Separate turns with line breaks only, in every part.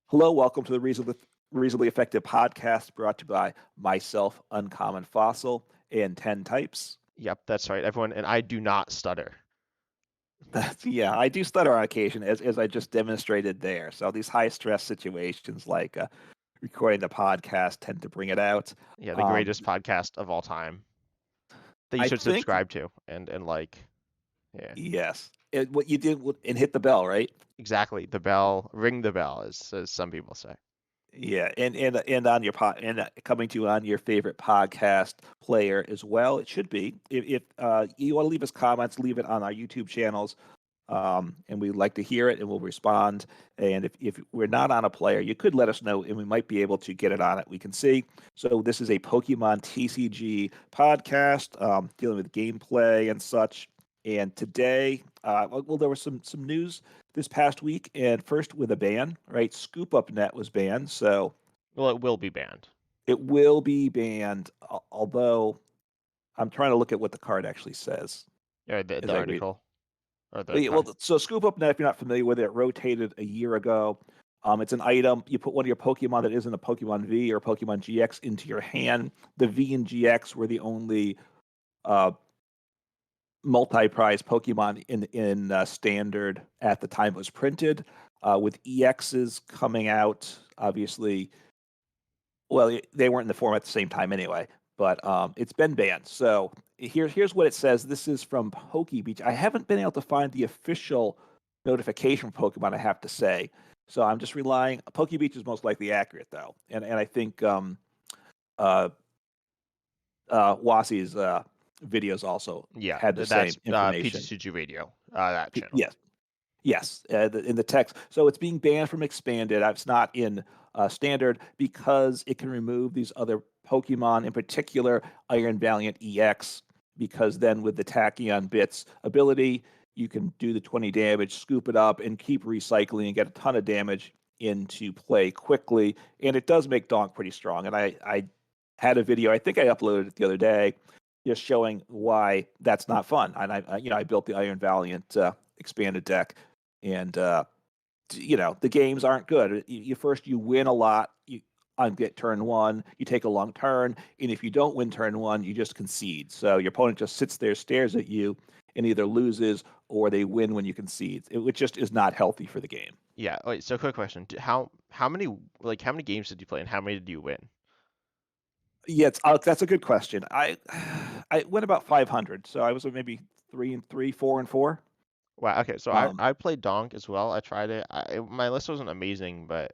Hello, welcome to the Reasonably Effective podcast brought to you by myself, Uncommon Fossil, and 10 Types.
Yep, that's right, everyone. And I do not stutter.
Yeah, I do stutter on occasion, as I just demonstrated there. So these high stress situations like recording the podcast tend to bring it out.
Yeah, the
Um,
greatest podcast of all time that you
I
should
think,
subscribe to and like. Yeah,
yes, what you did and hit the bell, right?
exactly. The bell, ring the bell, as some people say.
Yeah, and on your coming to you on your favorite podcast player as well. It should be. If you want to leave us comments, leave it on our YouTube channels, and we'd like to hear it, and we'll respond. And if we're not on a player, you could let us know, and we might be able to get it on it. We can see. So this is a Pokemon TCG podcast dealing with gameplay and such. And today, well, there was some news this past week, and first with a ban, right? Scoop Up Net was banned, so
Well, it will be banned.
it will be banned. Although I'm trying to look at what the card actually says
Yeah, the
as I read.
article or the
Yeah, well,
card.
so Scoop Up Net, if you're not familiar with it, it rotated a year ago. It's an item. You put one of your Pokemon that isn't a Pokemon V or Pokemon GX into your hand. The V and GX were the only uh, multi-prize Pokemon in standard at the time it was printed. With EXs coming out, obviously, well, they weren't in the format at the same time anyway, but it's been banned. So here's what it says. This is from PokeBeach. I haven't been able to find the official notification from Pokemon, I have to say. So I'm just relying. PokeBeach is most likely accurate though, and I think uh, Wasi's videos also
Yeah,
had the same
that's
information.
PTCG Radio. That channel.
Yes, yes, in the text. So it's being banned from expanded. It's not in standard because it can remove these other Pokemon, in particular Iron Valiant EX, because then with the Tachyon Bits ability, you can do the 20 damage, scoop it up, and keep recycling and get a ton of damage into play quickly. And it does make Donk pretty strong. And I had a video, I think I uploaded it the other day, just showing why that's not fun. And I built the Iron Valiant expanded deck, and the games aren't good. You win a lot. On get turn one, you take a long turn, and if you don't win turn one, you just concede. So your opponent just sits there, stares at you, and either loses or they win when you concede, which just is not healthy for the game.
Yeah. Wait. So, quick question: how many games did you play, and how many did you win?
Yeah, that's a good question. I went about 500, so I was maybe 3-3, 4-4.
Wow. Okay. So I
Um,
I played Donk as well. I tried it. My list wasn't amazing, but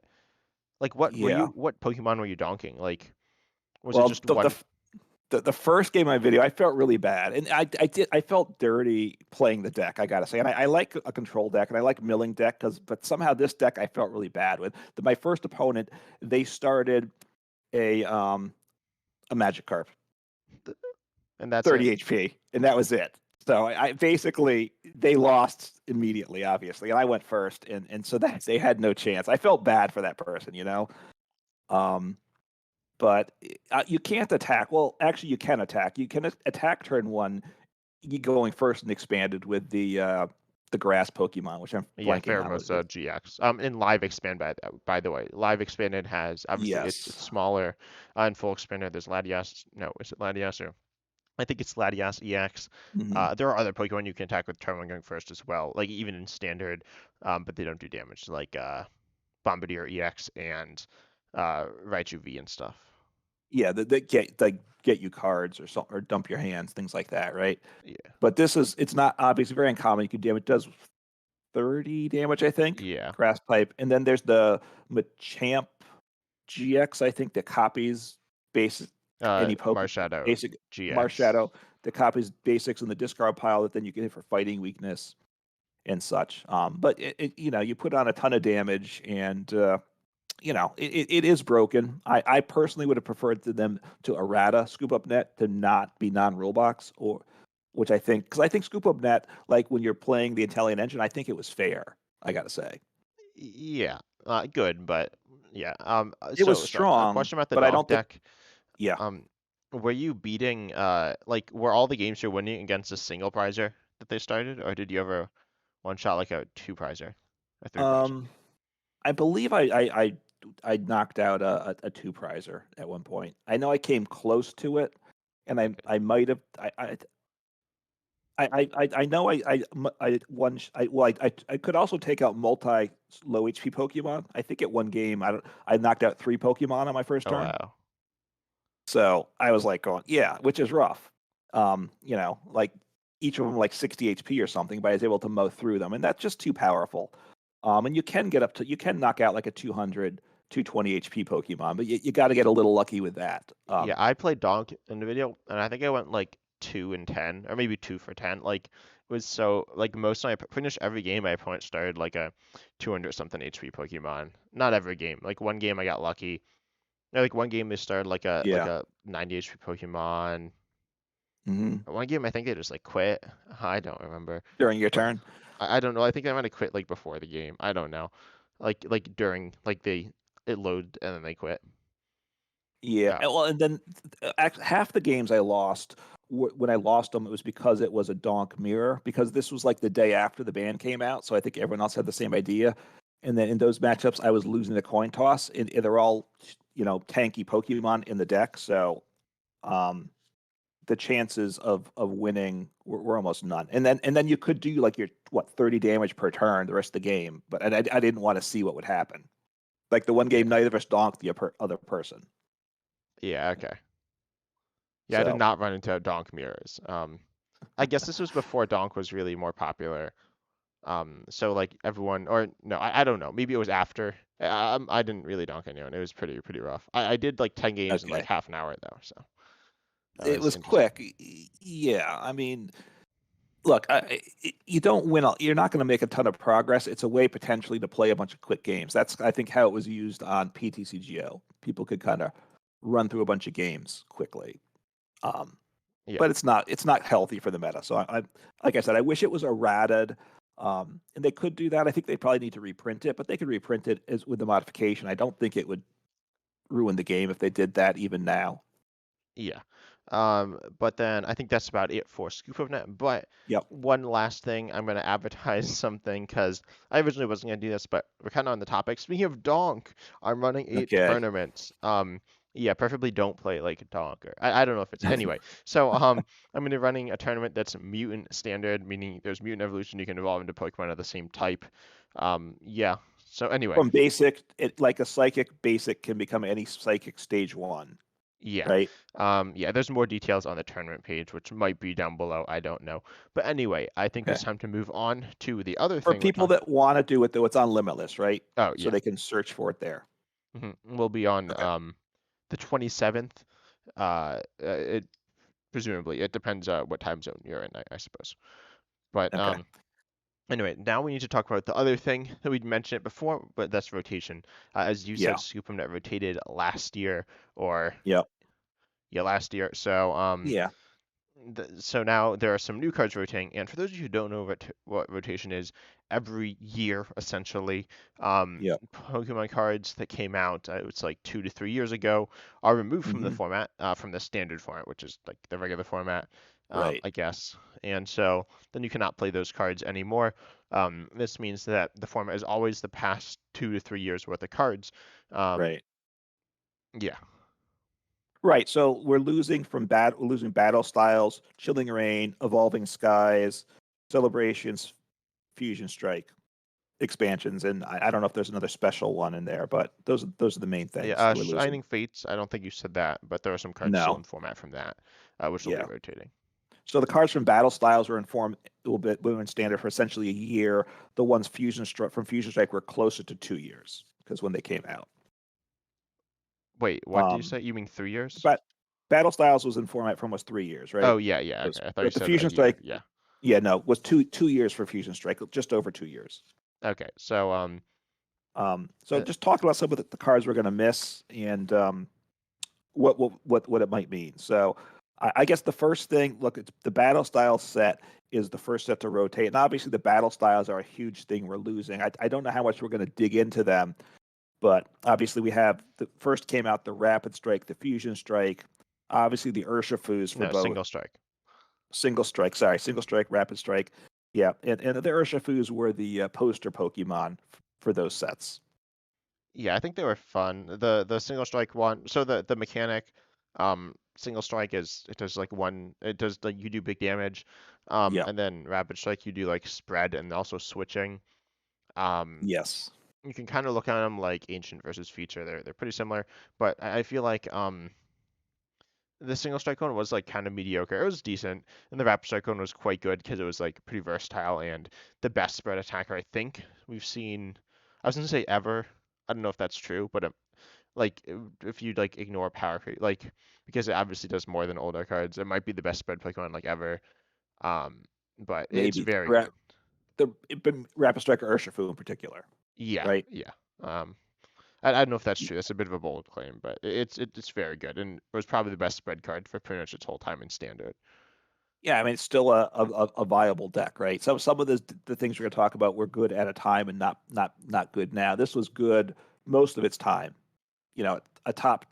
like,
yeah.
what Pokemon were you donking? Like, was it
Well,
just one?
the first game I video, I felt really bad, and I felt dirty playing the deck. I gotta say, and I like a control deck, and I like milling deck, but somehow this deck I felt really bad with. My first opponent, they started a um a Magikarp,
And that's it.
30 HP, and that was it. So I basically they lost immediately, obviously, and I went first, and so that they had no chance. I felt bad for that person. Um, but you can't attack. Well, actually, you can attack. You can attack turn one, you going first and expanded with the grass Pokemon, which I'm
Yeah,
blanking on what it is.
Pheromosa GX. In live expand, by the way, live expanded has obviously it's
Yes.
smaller. In full expanded, there's Latias. No, is it Latias or I think it's Latias EX.
Hmm.
There are other Pokemon you can attack with turn one going first as well, like even in standard, but they don't do damage, like Bombardier EX and Raichu V and stuff.
Yeah, they get you cards or something, or dump your hands, things like that, right?
Yeah,
But it's not obviously very uncommon. You can damage does 30 damage, I think,
yeah.
grass type. And then there's the Machamp GX, I think, that copies basic any
Marshadow
basic
GX.
Marshadow that copies basics in the discard pile that then you get it for fighting weakness and such. But you put on a ton of damage, and it is broken. I personally would have preferred them to errata Scoop Up Net to not be non-rule box, or which I think, because I think Scoop Up Net, like when you're playing the Italian engine, I think it was fair. I gotta say
Yeah, good, but yeah.
it was
So a
strong,
question about the
but I
donk
don't think.
deck.
Yeah.
Um, were you beating like were all the games you're winning against a single prizer that they started, or did you ever one shot like a two prizer, a three prizer?
Um, I believe I knocked out a two prizer at one point. I know I came close to it, and
Okay.
I might have I know I won. Well, I could also take out multi low HP Pokemon. I think at one game I knocked out three Pokemon on my first
Oh
turn.
wow.
So I was like going, yeah, which is rough. Like each of them like 60 HP or something, but I was able to mow through them, and that's just too powerful. And you can knock out like a 200, 220 HP Pokemon, but you got to get a little lucky with that.
Yeah, I played Donk in the video, and I think I went like 2 and 10, or maybe 2 for 10. Like, it was so like most of my pretty much every game my opponent started like a 200 something HP Pokemon. Not every game. Like one game I got lucky. Like one game they started like
Yeah.
a 90 HP Pokemon.
Hmm.
One game I think they just like quit. I don't remember,
During your
but
turn.
I don't know. I think they might have quit like before the game. I don't know. Like during like they it loaded and then they quit.
Yeah,
Uh,
well, and then half the games I lost, when I lost them, it was because it was a donk mirror. Because this was like the day after the ban came out, so I think everyone else had the same idea. And then in those matchups, I was losing the coin toss, and they're all tanky Pokemon in the deck, so um, the chances of winning were almost none. And then you could do like your 30 damage per turn the rest of the game, but I didn't want to see what would happen. Like the one game,
yeah.
neither of us donked the other person.
Yeah, okay. Yeah, I did
So
not run into Donk mirrors. I guess this was before Donk was really more popular. So like everyone, or no, I don't know. Maybe it was after. I didn't really donk anyone. It was pretty rough. I did like 10 games in like
okay.
half an hour though, so that
It
was
was
interesting.
quick. Yeah, I mean, look, you don't win. You're not going to make a ton of progress. It's a way potentially to play a bunch of quick games. That's I think how it was used on PTCGO. People could kind of run through a bunch of games quickly. Um,
Yeah,
but it's not healthy for the meta. So like I said, I wish it was errated. And they could do that. I think they probably need to reprint it, but they could reprint it as with the modification. I don't think it would ruin the game if they did that even now.
yeah. But then I think that's about it for Scoop of Net. But
Yep.
one last thing, I'm gonna advertise something because I originally wasn't gonna do this, but we're kind of on the topic. Speaking of Donk, I'm running a
Okay.
tournament. Yeah, preferably don't play like Donk. Or, I don't know if it's anyway. So I'm gonna be running a tournament that's mutant standard, meaning there's mutant evolution. You can evolve into Pokemon of the same type. Yeah. So anyway,
From basic, like a psychic basic can become any psychic stage one,
yeah.
right?
Yeah, there's more details on the tournament page, which might be down below. I don't know. But anyway, I think
Okay.
it's time to move on to the other
For
thing we're
people
talking.
that want to do it, though, it's on Limitless, right?
Oh,
So
yeah.
they can search for it there.
We'll be on
Okay.
the 27th. It presumably it depends what time zone you're in, I suppose. But
Okay.
anyway, now we need to talk about the other thing that we'd mentioned it before, but that's rotation. As you said,
Yeah.
Scoopum rotated last year, or
Yep.
yeah, last year. So
Yeah.
so now there are some new cards rotating, and for those of you who don't know what rotation is, every year essentially,
Yep.
Pokemon cards that came out, it's like 2 to 3 years ago, are removed from the
Hmm.
format, from the standard format, which is like the regular format,
Right.
I guess. And so then you cannot play those cards anymore. This means that the format is always the past 2 to 3 years worth of cards. Um,
Right.
yeah,
Right. So we're losing battle styles, chilling rain, evolving skies, celebrations, fusion strike, expansions, and I don't know if there's another special one in there, but those are the main
yeah.
things that we're losing.
Shining Fates. I don't think you said that, but there are some cards still
No.
in format from that, which will be
Yeah.
rotating.
So the cards from battle styles were in form a little bit blue and standard for essentially a year. The ones Fusion Strike were closer to 2 years because when they came out.
Wait, what did you
Um,
say? You mean 3 years?
but battle styles was in format for almost 3 years, right?
Oh yeah, yeah. Okay, I thought you
But the
said a
Fusion
year.
Strike,
Yeah.
yeah, no, was two years for Fusion Strike, just over 2 years.
Okay, so
So just talk about some of the cards we're going to miss and what it might mean. So I guess the first thing, look, it's the battle style set is the first set to rotate, and obviously the battle styles are a huge thing we're losing. I don't know how much we're going to dig into them, but obviously we have the first came out the Rapid Strike, the Fusion Strike, obviously the Urshifus for
no,
both
single strike.
single strike, Rapid Strike, yeah, and the Urshifus were the poster Pokemon for those sets.
Yeah, I think they were fun. The single strike one, so the mechanic, single strike is it does like one, it does like you do big damage,
Yeah.
and then rapid strike you do like spread and also switching. Um,
Yes.
you can kind of look at them like ancient versus feature. They're pretty similar, but I feel like the single strike one was like kind of mediocre. It was decent, and the rapid strike one was quite good because it was like pretty versatile and the best spread attacker I think we've seen. I was gonna say ever. I don't know if that's true, but like if you like ignore power creep, like because it obviously does more than older cards, it might be the best spread Pokemon like ever. Um, but it's
Maybe
very good.
but Rapid Strike Urshifu in particular,
Yeah,
right?
yeah. Um, I don't know if that's true. That's a bit of a bold claim, but it's very good, and it was probably the best spread card for pretty much its whole time in standard.
Yeah, I mean, it's still a viable deck, right? So some of the things we're going to talk about were good at a time and not good now. This was good most of its time. You know, a top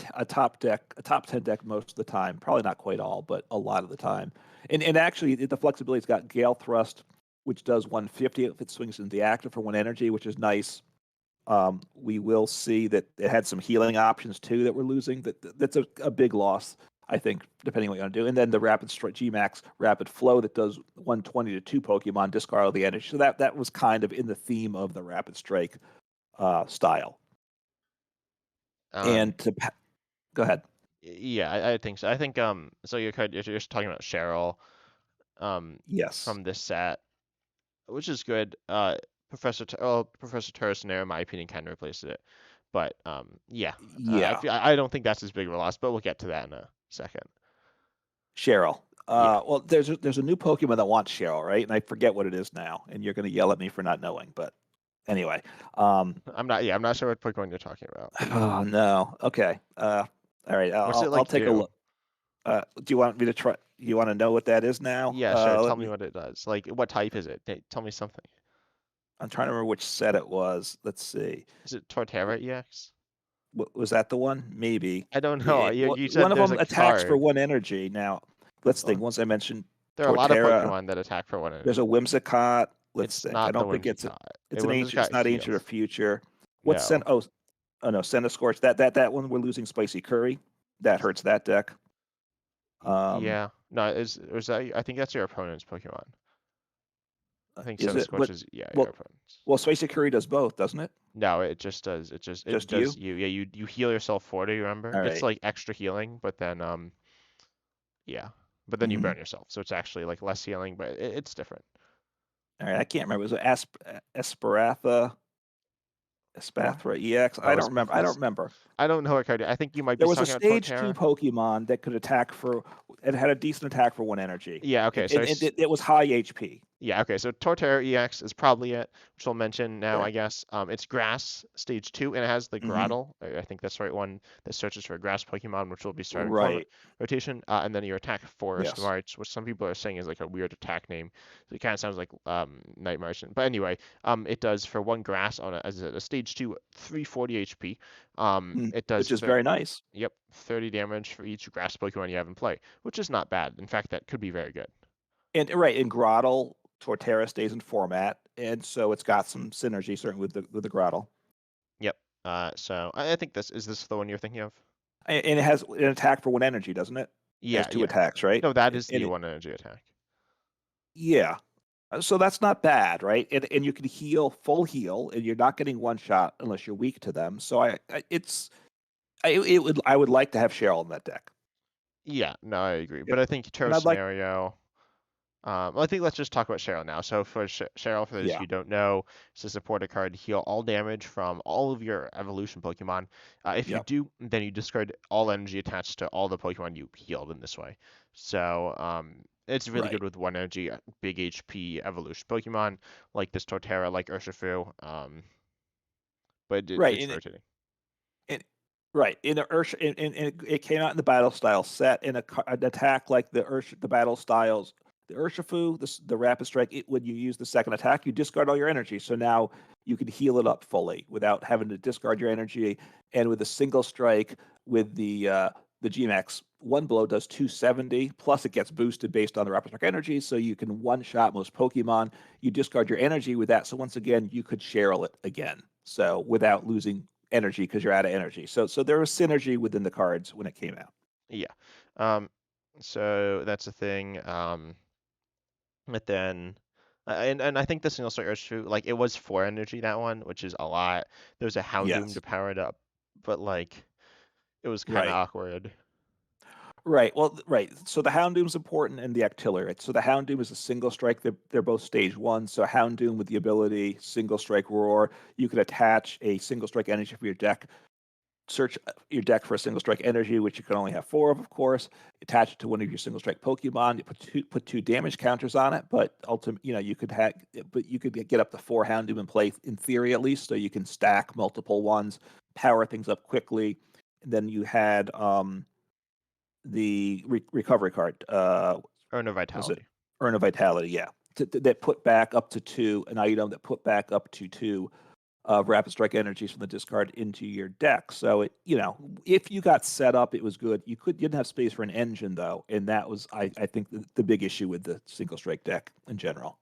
deck, a top 10 deck most of the time. Probably not quite all, but a lot of the time. And actually, the flexibility's got Gale Thrust, which does 150 if it swings into the active for one energy, which is nice. We will see that it had some healing options too that we're losing. That's a big loss, I think, depending on what you want to do. And then the rapid Gmax rapid flow that does 120 to two Pokemon discard all the energy. So that was kind of in the theme of the rapid strike style.
Um,
And to go ahead.
yeah, I think so. I think so your card you're just talking about Cheryl
Yes.
from this set, which is good. Professor Terracenair, in my opinion, kind of replaces it. But yeah,
Yeah.
I don't think that's as big of a loss, but we'll get to that in a second.
Cheryl.
Yeah,
Well, there's a new Pokemon that wants Cheryl, right? And I forget what it is now, and you're going to yell at me for not knowing. But anyway,
I'm not. Yeah, I'm not sure what Pokemon you're talking about.
oh no. Okay. All right.
What's it
I'll
like
take a
do?
look. Do you want me to try? You want to know what that is now?
Yeah, sure. Tell
Let
me
me.
what it does. Like, what type is it? Tell me something.
I'm trying to remember which set it was. Let's see.
Is it Torterra EX?
Was that the one? Maybe.
I don't know. You
One
said
of
there's
them
a
attacks for
card.
one energy. Now, let's think.
Well,
Once I mentioned
there are a lot of
Torterra,
Pokemon that attack for one
there's a
energy.
Whimsicott. Let's
It's
think. I
not the
don't think
Whimsicott. A
it's an ancient. It's
Whimsicott
not ancient or
heals.
future. What's
No.
Oh no, Scorch. That one we're losing Spicy Curry. That hurts that deck. Um,
Yeah. No, is that I think that's your opponent's Pokemon. I think
is it?
Scorch is yeah, your
Well,
opponent's.
well, Spicy Curry does both, doesn't it?
No, it just does. It
Just
does
you?
you. Yeah, you heal yourself 40, remember?
All
It's
right.
like extra healing, but then yeah. But then you
Mhm.
burn yourself. So it's actually like less healing, but it's different.
All right. I can't remember. Was it Esperatha?
What?
Espathra EX?
Oh,
I don't remember. I don't
it's
remember.
I don't know what card. I think you might be
There was a
talking about
stage two
Torterra.
Pokemon that could attack for. It had a decent attack for one energy.
Yeah, okay.
It was high HP.
Yeah, okay. So Torterra EX is probably it, which we'll mention now,
Okay.
I guess. It's Grass Stage 2, and it has the
Hmm.
Grottle. I think that's the right one that searches for a Grass Pokemon, which will be starting from
Right.
rotation. And then your attack Forest
Yes.
March, which some people are saying is like a weird attack name. So it kind of sounds like Night Martian. But anyway, it does for one Grass on as a Stage 2, 340 HP. It does
Which is very nice.
yep, 30 damage for each Grass Pokemon you have in play, which is not bad. In fact, that could be very good.
And right in Grottle, Torterra stays in format, and so it's got some synergy certainly with the Grottle.
Yep. So I think this the one you're thinking of?
And it has an attack for one energy, doesn't it? It has
Yeah,
two
yeah.
attacks, right?
No, that
And,
is
and
the
it,
one energy attack.
yeah. So that's not bad, right? And you can heal full heal, and you're not getting one shot unless you're weak to them. So I would like to have Cheryl in that deck.
Yeah, no, I agree.
Yeah.
But I think
And
Turf
I'd like
scenario. Well, I think let's just talk about Cheryl now. So for Cheryl, for those
yeah,
who don't know, it's a supporter card. Heal all damage from all of your evolution Pokemon. If you
yeah,
do, then you discard all energy attached to all the Pokemon you healed in this way. So it's really
right,
good with one energy, big HP evolution Pokemon like this Torterra, like Urshifu. But
right.
it's rotating.
And right in the Ursh, it came out in the battle style set in an attack like the battle styles. The Urshifu, the Rapid Strike, when you use the second attack, you discard all your energy. So now you can heal it up fully without having to discard your energy. And with a single strike with the Gmax, one blow does 270. Plus, it gets boosted based on the Rapid Strike energy, so you can one shot most Pokemon. You discard your energy with that. So once again, you could Cheryl it again. So without losing energy because you're out of energy. So there was synergy within the cards when it came out.
Yeah. Um, so that's the thing. But then, and I think the single strike is true. Like it was 4 energy that one, which is a lot. There's a Houndoom to
Yes.
power it up, but like it was kind of
Right.
awkward.
Right. Well, right. So the Houndoom's important and the Actillery. Right? So the Houndoom is a single strike. They're both stage one. So Houndoom with the ability single strike roar, you could attach a single strike energy for your deck. Search your deck for a single strike energy, which you can only have four of course. Attach it to one of your single strike Pokemon. You put two damage counters on it, but ultimately, you could have, but you could get up to four Houndoom in play in theory at least, so you can stack multiple ones, power things up quickly. And then you had the recovery card.
Or no
Was it
vitality.
Earn a Vitality? Yeah, that put back up to two, an item that put back up to two rapid strike energies from the discard into your deck. So if you got set up, it was good. You didn't have space for an engine though, and that was I think the big issue with the single strike deck in general.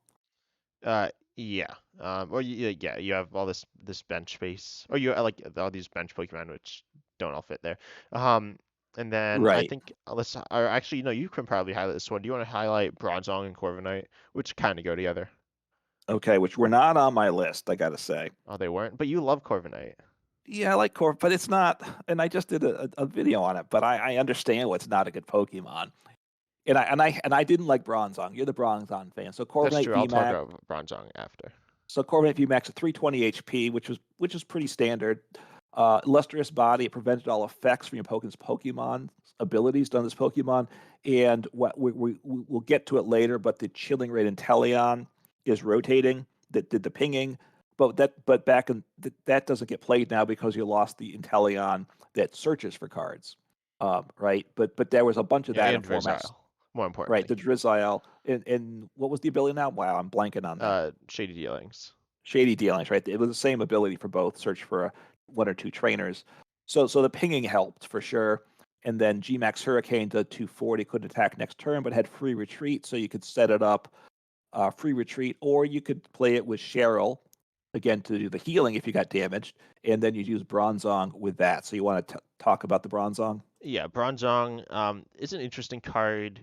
Uh, yeah. Or yeah, you have all this bench space, or you like all these bench Pokemon which don't all fit there. Um, and then I
Right.
think or actually, no, you can probably highlight this one. Do you want to highlight Bronzong and Corviknight, which kind of go together?
Okay, which were not on my list, I gotta say.
Oh, they weren't, but you love Corviknight.
Yeah, I like Corp, but it's not. And I just did a video on it, but I understand what's not a good Pokemon. And I didn't like Bronzong. You're the Bronzong fan, so
That's
Corviknight
true. I'll talk
VMAX.
about Bronzong after.
So Corviknight VMAX at 320 HP, which was pretty standard. Illustrious Body, it prevented all effects from your Pokemon abilities done this Pokemon. And what we'll get to it later, but the Chilling Rate Inteleon is rotating that did the pinging. But back in that doesn't get played now because you lost the Inteleon that searches for cards. Right. But there was a bunch of
Yeah,
that in
and
formats.
Drizzile, more
Right.
importantly.
The Drizzile and what was the ability now? Wow, I'm blanking on that.
Shady Dealings.
Shady Dealings, right? It was the same ability for both. Search for one or two trainers. So the pinging helped for sure. And then Gmax Hurricane did 240, could attack next turn, but had free retreat, so you could set it up free retreat, or you could play it with Cheryl again to do the healing if you got damaged, and then you use Bronzong with that. So you want to talk about the Bronzong?
Yeah, Bronzong is an interesting card.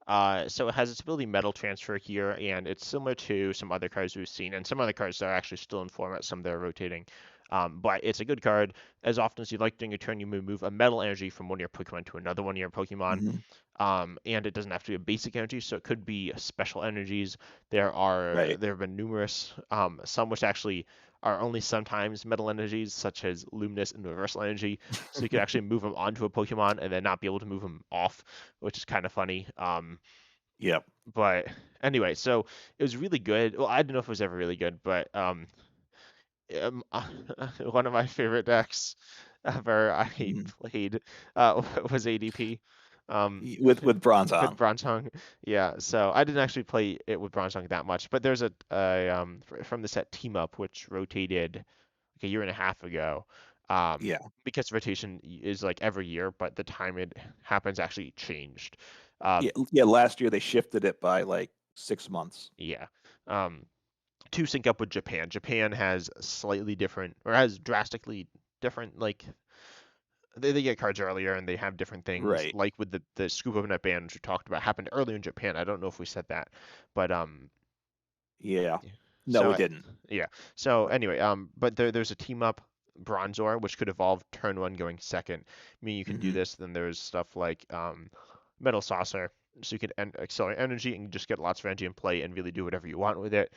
So it has its ability Metal Transfer here, and it's similar to some other cards we've seen, and some other cards that are actually still in format, some that are rotating. But it's a good card. As often as you like during a turn, you move a metal energy from one of your Pokemon to another one of your Pokemon.
Mm-hmm.
And it doesn't have to be a basic energy, so it could be special energies.
Right.
There have been numerous, some which actually are only sometimes metal energies, such as luminous and reversal energy. So you could actually move them onto a Pokemon and then not be able to move them off, which is kind of funny.
Yep.
But anyway, so it was really good. Well, I don't know if it was ever really good, but one of my favorite decks ever I
Mm-hmm.
played was ADP. Um,
With
with
Bronzong.
Bronzong, yeah. So I didn't actually play it with Bronzong that much, but there's from the set Team Up, which rotated like a year and a half ago.
Yeah.
Because rotation is like every year, but the time it happens actually changed.
Yeah.
Um,
Yeah. Last year they shifted it by like 6 months.
yeah. Um, to sync up with Japan. Japan has slightly different or has drastically different like they get cards earlier and they have different things
Right.
like with the scoop of net ban which we talked about happened earlier in Japan. I don't know if we said that, but
Yeah.
yeah.
No,
So
it didn't.
yeah. So anyway, but there's a team up Bronzor which could evolve turn one going second. Meaning you can do
Mm-hmm.
this. Then there's stuff like Metal Saucer, so you can accelerate energy and just get lots of energy in play and really do whatever you want with it.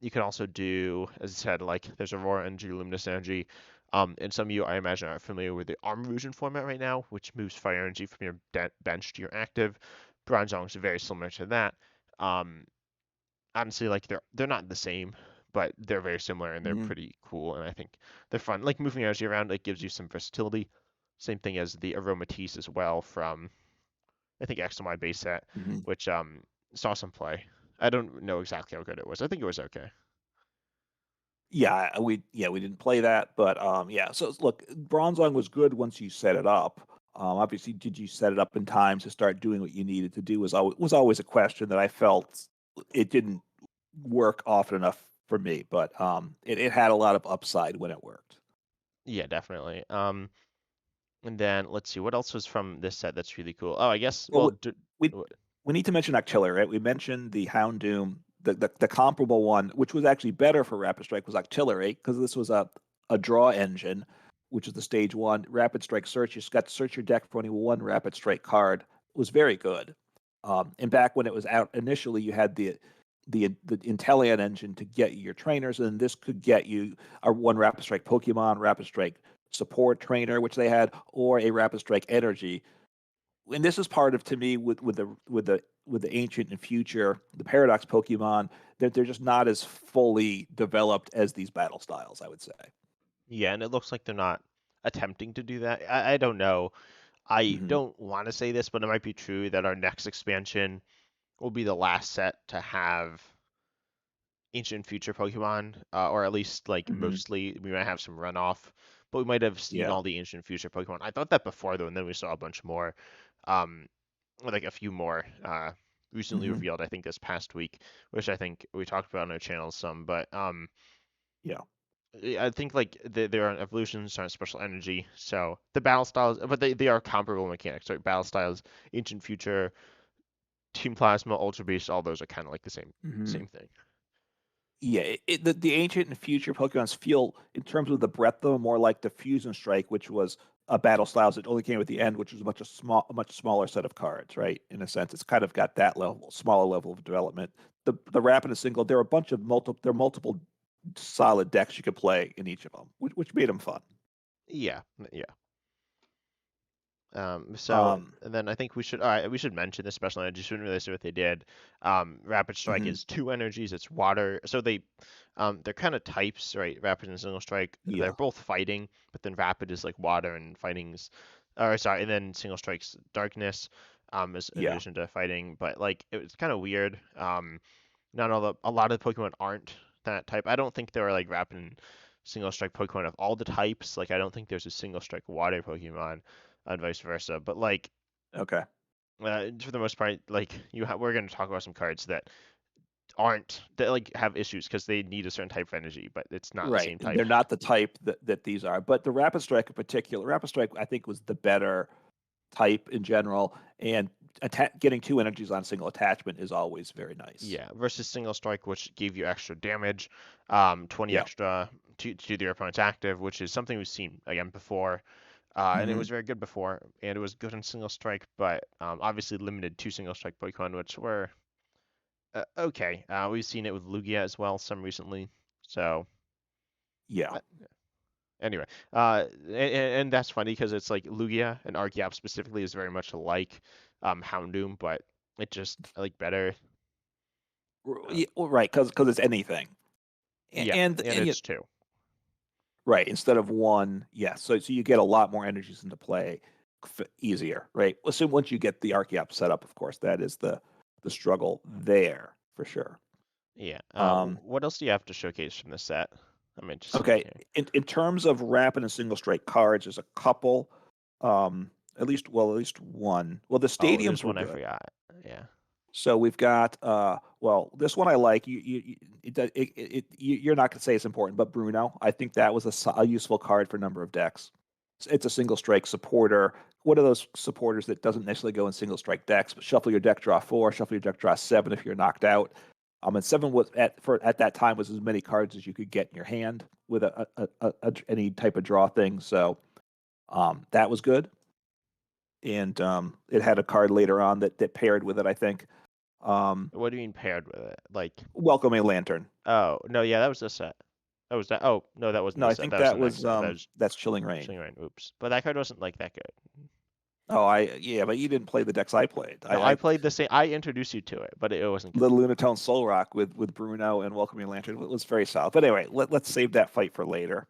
You can also do, as I said, like there's Aurora Energy, Luminous Energy. And some of you, I imagine, are familiar with the Arm Fusion format right now, which moves fire energy from your bench to your active. Bronzong is very similar to that. Um, Honestly, like they're not the same, but they're very similar and they're
Mm-hmm.
pretty cool. And I think they're fun. Like moving energy around, it gives you some versatility. Same thing as the Aromatisse as well from I think X and Y base set,
Mm-hmm.
which saw some play. I don't know exactly how good it was. I think it was okay.
We didn't play that, but yeah. So look, Bronzong was good once you set it up. Obviously, did you set it up in time to start doing what you needed to do was always a question that I felt it didn't work often enough for me, but it had a lot of upside when it worked.
Yeah, definitely. And then let's see, what else was from this set that's really cool? Oh, I guess,
Well,
well,
we we need to mention Octillery, right? We mentioned the Houndoom, the comparable one, which was actually better for Rapid Strike, was Octillery because this was a draw engine, which is the stage one Rapid Strike search. You just got to search your deck for only one Rapid Strike card. It was very good. And back when it was out initially, you had the Intellion engine to get you your trainers, and this could get you a one Rapid Strike Pokemon, Rapid Strike support trainer, which they had, or a Rapid Strike Energy. And this is part of, to me, with the ancient and future, the paradox Pokemon, that they're just not as fully developed as these battle styles, I would say.
yeah, and it looks like they're not attempting to do that. I don't know. I
Hmm.
don't want to say this, but it might be true that our next expansion will be the last set to have ancient future Pokemon, or at least like
Hmm.
mostly. We might have some runoff, but we might have seen
Yeah.
all the ancient future Pokemon. I thought that before though, and then we saw a bunch more, um, like a few more recently
Hmm.
revealed. I think this past week, which I think we talked about on our channel some, but
Yeah.
I think like there are evolutions, aren't special energy, so the battle styles, but they are comparable mechanics. Right, battle styles, ancient future, Team Plasma, Ultra Beast, all those are kind of like the
Hmm.
same thing.
Yeah, the ancient and future Pokemons feel, in terms of the breadth, though, more like the Fusion Strike, which was a battle styles that only came at the end, which was a much smaller set of cards, right? In a sense, it's kind of got that level, smaller level of development. The Rapid and Single, there are a bunch of multiple solid decks you could play in each of them, which made them fun.
Yeah, yeah. So
Um,
and then I think we should mention this special energy. Shouldn't really say what they did. Rapid Strike
mhm,
is two energies. It's water. So they're kind of types, right? Rapid and Single Strike. They're
yeah,
both fighting, but then Rapid is like water and fighting's, or sorry, and then Single Strike's darkness. Is in
yeah,
addition to fighting, but like it was kind of weird. Not all a lot of the Pokemon aren't that type. I don't think there are like Rapid and Single Strike Pokemon of all the types. Like I don't think there's a Single Strike Water Pokemon and vice versa. But like
okay,
for the most part, like we're going to talk about some cards that aren't that like have issues because they need a certain type of energy, but it's not the
right.
same
And
type.
they're not the type that these are, but the Rapid Strike in particular, Rapid Strike, I think, was the better type in general, and getting two energies on single attachment is always very nice.
Yeah, versus Single Strike, which gave you extra damage, 20
Yeah.
extra to your opponent's active, which is something we've seen again before. And it
Hmm.
was very good before, and it was good in Single Strike, but obviously limited to Single Strike Pokemon, which were okay. We've seen it with Lugia as well, some recently. So
Yeah.
uh, anyway, and that's funny because it's like Lugia and Archeop specifically is very much like Houndoom, but it just like better. Uh,
Yeah, well, right, because it's anything,
yeah, and
and yeah,
it's two.
right, instead of one, yes. So you get a lot more energies into play easier, right? So once you get the Archeop set up, of course, that is the struggle there for sure.
Yeah.
Um,
What else do you have to showcase from this set? I'm interested in
okay,
here.
in terms of rapid and single strike cards, there's a couple. At least one. Well, the
Oh,
stadiums
there's
were
one I
good.
forgot. Yeah.
So we've got well, this one I like. You're not going to say it's important, but Bruno, I think that was a useful card for a number of decks. It's a single strike supporter. One of those supporters that doesn't necessarily go in single strike decks, but shuffle your deck, draw four, shuffle your deck, draw seven if you're knocked out. And seven was at that time was as many cards as you could get in your hand with any type of draw thing. So that was good, and it had a card later on that paired with it. I think. Um,
What do you mean paired with it? Like,
Welcome a Lantern.
oh no, yeah, that was this set. That was that. Oh no, that wasn't
No,
this
I
set.
think
That was the next set. That was
that's Chilling Rain.
Chilling Reign. Oops. But that card wasn't like that good.
Oh, yeah, but you didn't play the decks I played.
No, I played the same. I introduced you to it, but it wasn't good.
Little Lunatone Soul Rock with Bruno and Welcoming Lantern was very solid. But anyway, let's save that fight for later.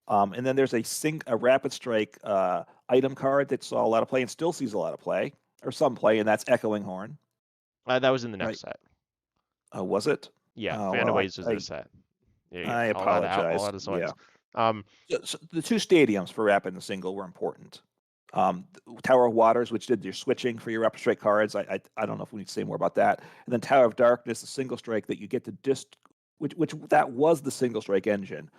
And then there's a Rapid Strike item card that saw a lot of play and still sees a lot of play, or some play, and that's Echoing Horn,
That was in the
right?
next set.
Was it?
Yeah,
Oh well,
Fanaways was this set. There you go.
I
All
apologize.
out of
Yeah.
swords. Um,
So the two stadiums for Rapid and Single were important. Tower of Waters, which did your switching for your Rapid Strike cards. I don't know if we need to say more about that. And then Tower of Darkness, the single strike that you get to which that was the single strike engine.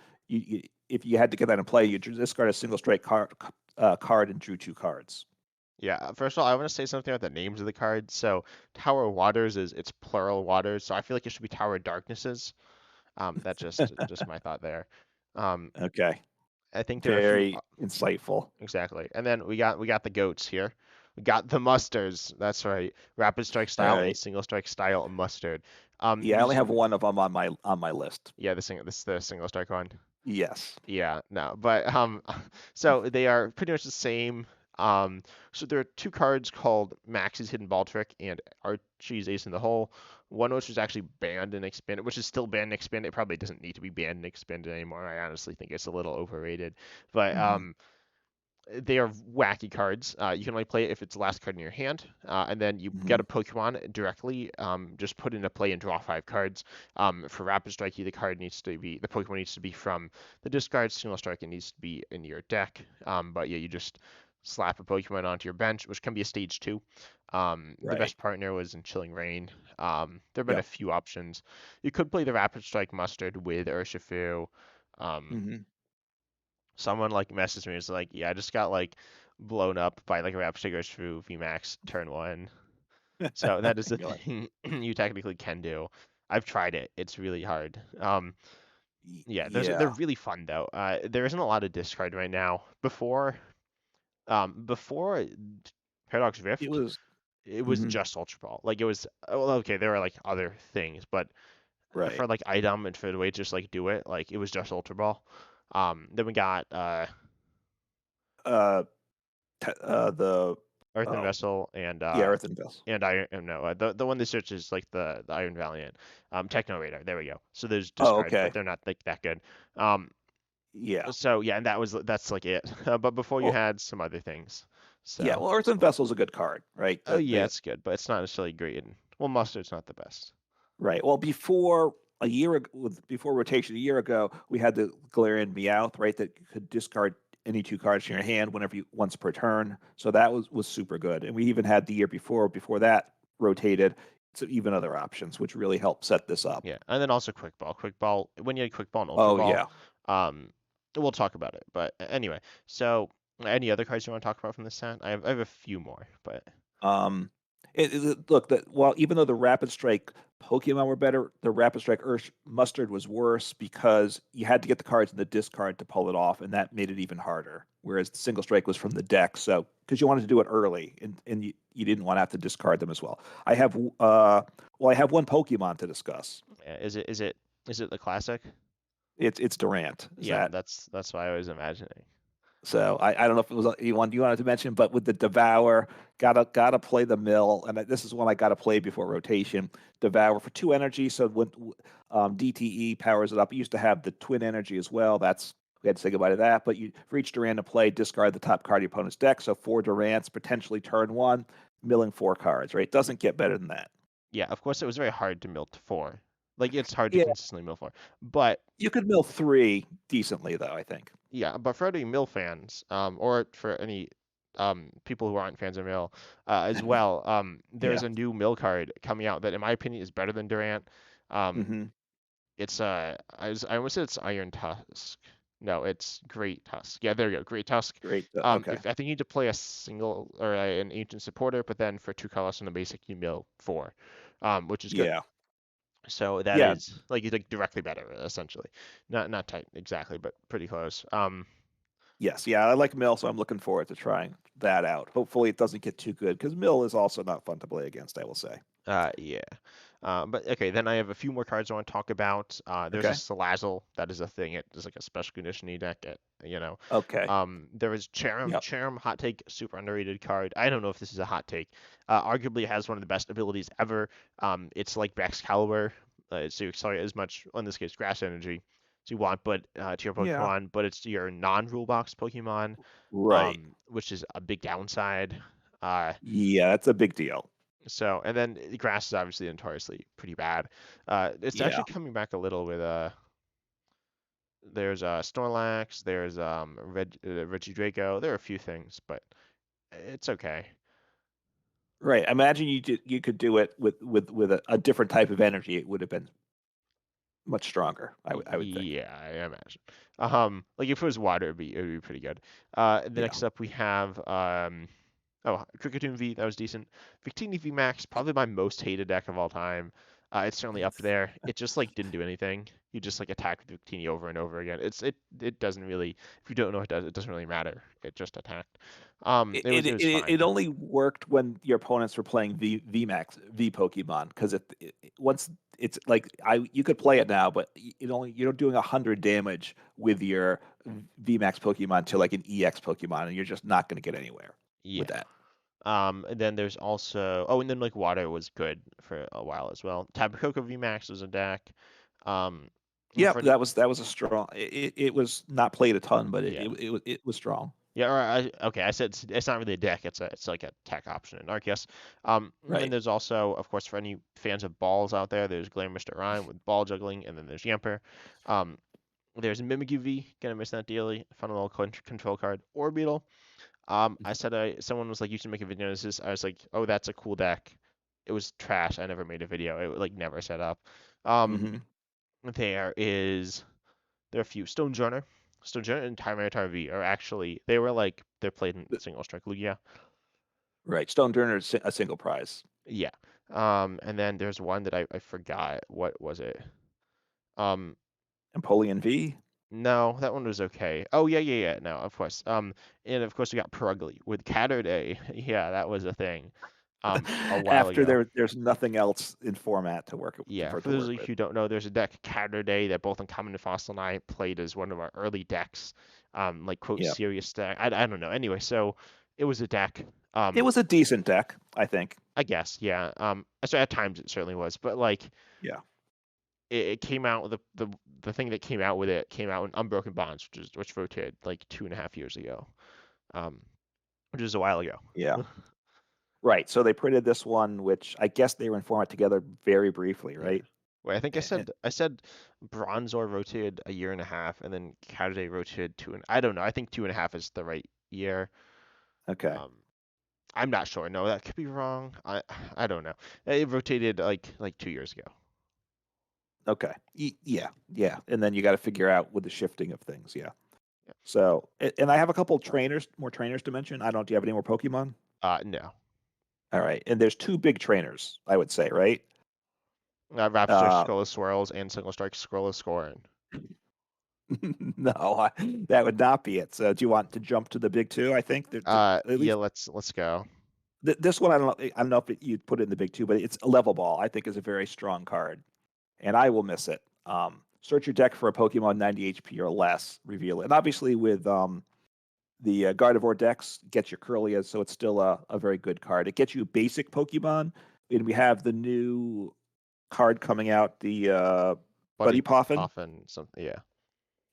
if you had to get that in play, you discard a single strike card and drew 2 cards.
Yeah, first of all, I want to say something about the names of the cards. So Tower of Waters is it's plural waters, so I feel like it should be Tower of Darknesses. That's just my thought there. Um,
Okay,
I think there are a few
very insightful.
exactly, and then we got the goats here. We got the mustards. That's right, rapid strike
All
style and
right.
single strike style mustard.
Yeah, I only have one of them on my list.
Yeah, this is the single strike one.
Yes.
Yeah, no, but so they are pretty much the same. So there are two cards called Max's Hidden Ball Trick and Archie's Ace in the Hole. One which is actually banned and expanded, which is still banned and expanded. It probably doesn't need to be banned and expanded anymore. I honestly think it's a little overrated. But
Hmm.
they are wacky cards. You can only play it if it's the last card in your hand, and then you get
Hmm.
a Pokemon directly. Just put into play and draw 5 cards. For Rapid Strike, the Pokemon needs to be from the discard. Single Strike, it needs to be in your deck. But yeah, you just slap a Pokemon onto your bench, which can be a stage 2. The
Right.
best partner was in Chilling Rain. There have been a
Yep.
few options. You could play the Rapid Strike Mustard with Urshifu. Um,
Hmm.
Someone like messaged me. It's like, yeah, I just got like blown up by like a rap stickers through VMAX turn 1. So that is the
You're like,
thing you technically can do. I've tried it. It's really hard. Yeah, they're
yeah.
really fun though. There isn't a lot of discard right now. Before Paradox
It
Rift,
was.
it was
Hmm.
just Ultra Ball. Like it was, well, okay, there were like other things, but
Right.
for like item and for the way to just like do it, like it was just Ultra Ball. Then we got
Uh, the
Earthen
oh
Vessel
yeah, Earth and Vessel.
and Iron no the one that searches like the Iron Valiant, Techno Radar. There we go. So there's
Oh,
discard, but
okay.
they're not like that good. Um,
Yeah.
so yeah, and that's like it. But before you
Well,
had some other things.
yeah.
So
Well, Earth and Vessel is a good card, right?
oh
That
yeah,
they
it's good, but it's not necessarily great. And well, Mustard's not the best.
right. Well, before a year ago, before rotation, a year ago, we had the Galarian Meowth, right? That could discard any 2 cards in your hand whenever you once per turn. So that was super good. And we even had the year before that rotated, so even other options, which really helped set this up.
Yeah, and then also Quick Ball. Quick Ball when you had Quick Ball and Ultra
Oh
Ball,
yeah.
um, we'll talk about it. But anyway, so any other cards you want to talk about from this set? I have a few more, but
Um, look, well, even though the Rapid Strike Pokemon were better, the Rapid Strike Earth Mustard was worse because you had to get the cards in the discard to pull it off, and that made it even harder. Whereas the Single Strike was from the deck, so because you wanted to do it early, and you didn't want to have to discard them as well. I have one Pokemon to discuss.
is it the classic?
It's Durant. Is
Yeah,
that
that's what I was imagining.
so? I don't know if it was you wanted to mention, but with the Devour, gotta play the mill, and this is one I gotta play before rotation. Devour for 2 energy, so when DTE powers it up. You used to have the twin energy as well. That's we had to say goodbye to that. But you for each Durant to play, discard the top card of your opponent's deck. So 4 Durants potentially turn one, milling 4 cards. Right? It doesn't get better than that.
Yeah, of course it was very hard to mill to 4. Like it's hard to
Yeah,
consistently mill 4. But
you could mill 3 decently though. I think.
yeah, but for any mill fans, or for any people who aren't fans of mill, as well, there's
Yeah.
a new mill card coming out that in my opinion is better than Durant. Um,
Hmm.
it's I almost said it's Iron Tusk. No, it's Great Tusk. Yeah, there you go, Great Tusk.
Great. Okay.
If I think you need to play a single or an ancient supporter, but then for 2 colors on the basic you mill 4, which is good.
Yeah.
So that
Yeah.
is like directly better, essentially. Not tight exactly, but pretty close.
Yes, yeah, I like Mill, so I'm looking forward to trying that out. Hopefully, it doesn't get too good because Mill is also not fun to play against. I will say.
Yeah. But okay, then I have a few more cards I want to talk about. There's a
Okay.
Salazzle. That is a thing. It is like a special conditioning deck.
Okay.
There is Cherim.
Yep.
Cherim, hot take, super underrated card. I don't know if this is a hot take. Arguably has one of the best abilities ever. It's like Baxcalibur. So you accelerate as much, well, in this case, grass energy, as you want, but to your
Yeah.
Pokemon. But it's your non-rule box Pokemon,
Right.
which is a big downside. Uh,
Yeah, that's a big deal.
so, and then grass is obviously notoriously pretty bad. It's
Yeah.
actually coming back a little with there's Snorlax, there's Regidrago. There are a few things, but it's okay.
Right. Imagine you could do it with a different type of energy. It would have been much stronger. I would think.
Yeah, I imagine. Like if it was water, it'd be pretty good. The
Yeah.
next up we have Cricketune V, that was decent. Victini V Max, probably my most hated deck of all time. It's certainly up there. It just like didn't do anything. You just like attack with Victini over and over again. It doesn't really, if you don't know what it does, it doesn't really matter. It just attacked.
It,
It was fine.
it only worked when your opponents were playing VMAX V Pokemon because once it's like you could play it now, but you're doing 100 damage with your VMAX Pokemon to like an EX Pokemon, and you're just not going to get anywhere
Yeah.
with that.
And then there's also and then like water was good for a while as well. Tapu Koko VMAX was a deck. Um,
Yeah,
for
that was a strong. It was not played a ton, but
yeah.
it was strong.
Yeah, okay. I said it's not really a deck. It's like a tech option in Arceus. And then
Right.
there's also, of course, for any fans of balls out there, there's Glamour Mr. Rhyme with ball juggling, and then there's Yamper. Um, there's Mimikyu V. Gonna miss that dearly. Fun little control card. Orbeetle. I said someone was like, you should make a video on this. I was like, oh, that's a cool deck. It was trash. I never made a video. It like never set up. Um,
Hmm.
there are a few. Stonejourner and Tyranitar V are actually they're played in single strike Lugia.
Right. Stone Turner is a single prize.
Yeah. And then there's one that I forgot. What was it? Um,
Empoleon V.
no, that one was okay. Oh yeah. No, of course. And of course we got Perugly with Catterday. Yeah, that was a thing. A while
After
ago.
there's nothing else in format to work
Yeah, for
to
those
work
of you
with.
who don't know, there's a deck Catterday that both Uncommon and Fossil and I played as one of our early decks. Like quote
Yeah.
serious deck. I don't know. Anyway, so it was a deck.
It was a decent deck, I think.
I guess, yeah. So at times it certainly was, but like
Yeah.
it came out the thing that came out with it came out in Unbroken Bonds, which rotated like 2.5 years ago, um, which is a while ago.
Yeah. Right. So they printed this one, which I guess they were in format together very briefly,
Yeah.
right?
Wait, I think
Eh,
I said Bronzor rotated a year and a half, and then Catterday rotated two and I don't know. I think 2.5 is the right year.
okay.
Um, I'm not sure. No, that could be wrong. I don't know. It rotated like 2 years ago.
Okay. Yeah. Yeah. And then you got to figure out with the shifting of things. Yeah.
Yeah.
So, and I have a couple more trainers to mention. I don't. Do you have any more Pokemon?
No.
All right. And there's two big trainers, I would say, right?
Raptor,
Uh,
Skull Swirls, and Single Strike Scroll Scoring.
no, that would not be it. So, do you want to jump to the big two? I think that at
Yeah,
least
let's go.
this one, I don't know if you'd put it in the big two, but it's a level ball. I think is a very strong card, and I will miss it. Search your deck for a Pokemon 90 HP or less, reveal it. And obviously, with the Gardevoir decks, gets your Curlias, so it's still a very good card. It gets you basic Pokemon, and we have the new card coming out, the Buddy
Buddy
Poffin,
Poffin, something. Yeah.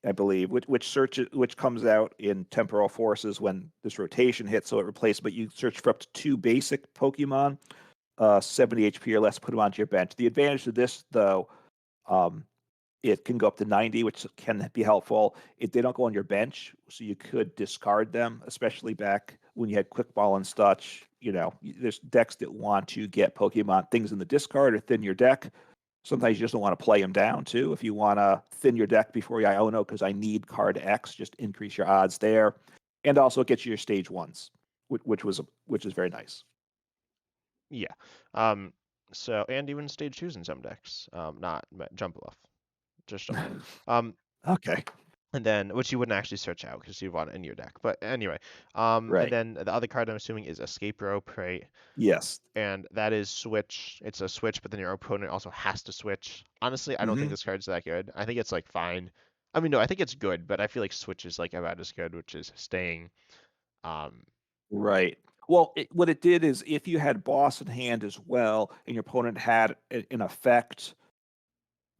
I believe, which comes out in Temporal Forces when this rotation hits, so it replaces. But you search for up to two basic Pokemon, 70 HP or less, put them onto your bench. The advantage of this, though, um, it can go up to 90, which can be helpful. If they don't go on your bench, so you could discard them, especially back when you had Quick Ball and such. You know, there's decks that want to get Pokemon things in the discard or thin your deck. Sometimes you just don't want to play them down too. If you want to thin your deck before you Iono because I need card X, just increase your odds there, and also get you your stage ones, which is very nice.
Yeah. Um, and even stage twos in some decks. Not jump off, just jump off.
Okay,
And then which you wouldn't actually search out because you want it in your deck. But anyway, and
right.
then the other card I'm assuming is Escape Rope, right?
Yes.
And that is switch. It's a switch, but then your opponent also has to switch. Honestly, I don't think
Hmm.
this card's that good. I think it's like fine. I mean, no, I think it's good, but I feel like switch is like about as good, which is staying. Um,
Right. Well, what it did is if you had boss in hand as well, and your opponent had an effect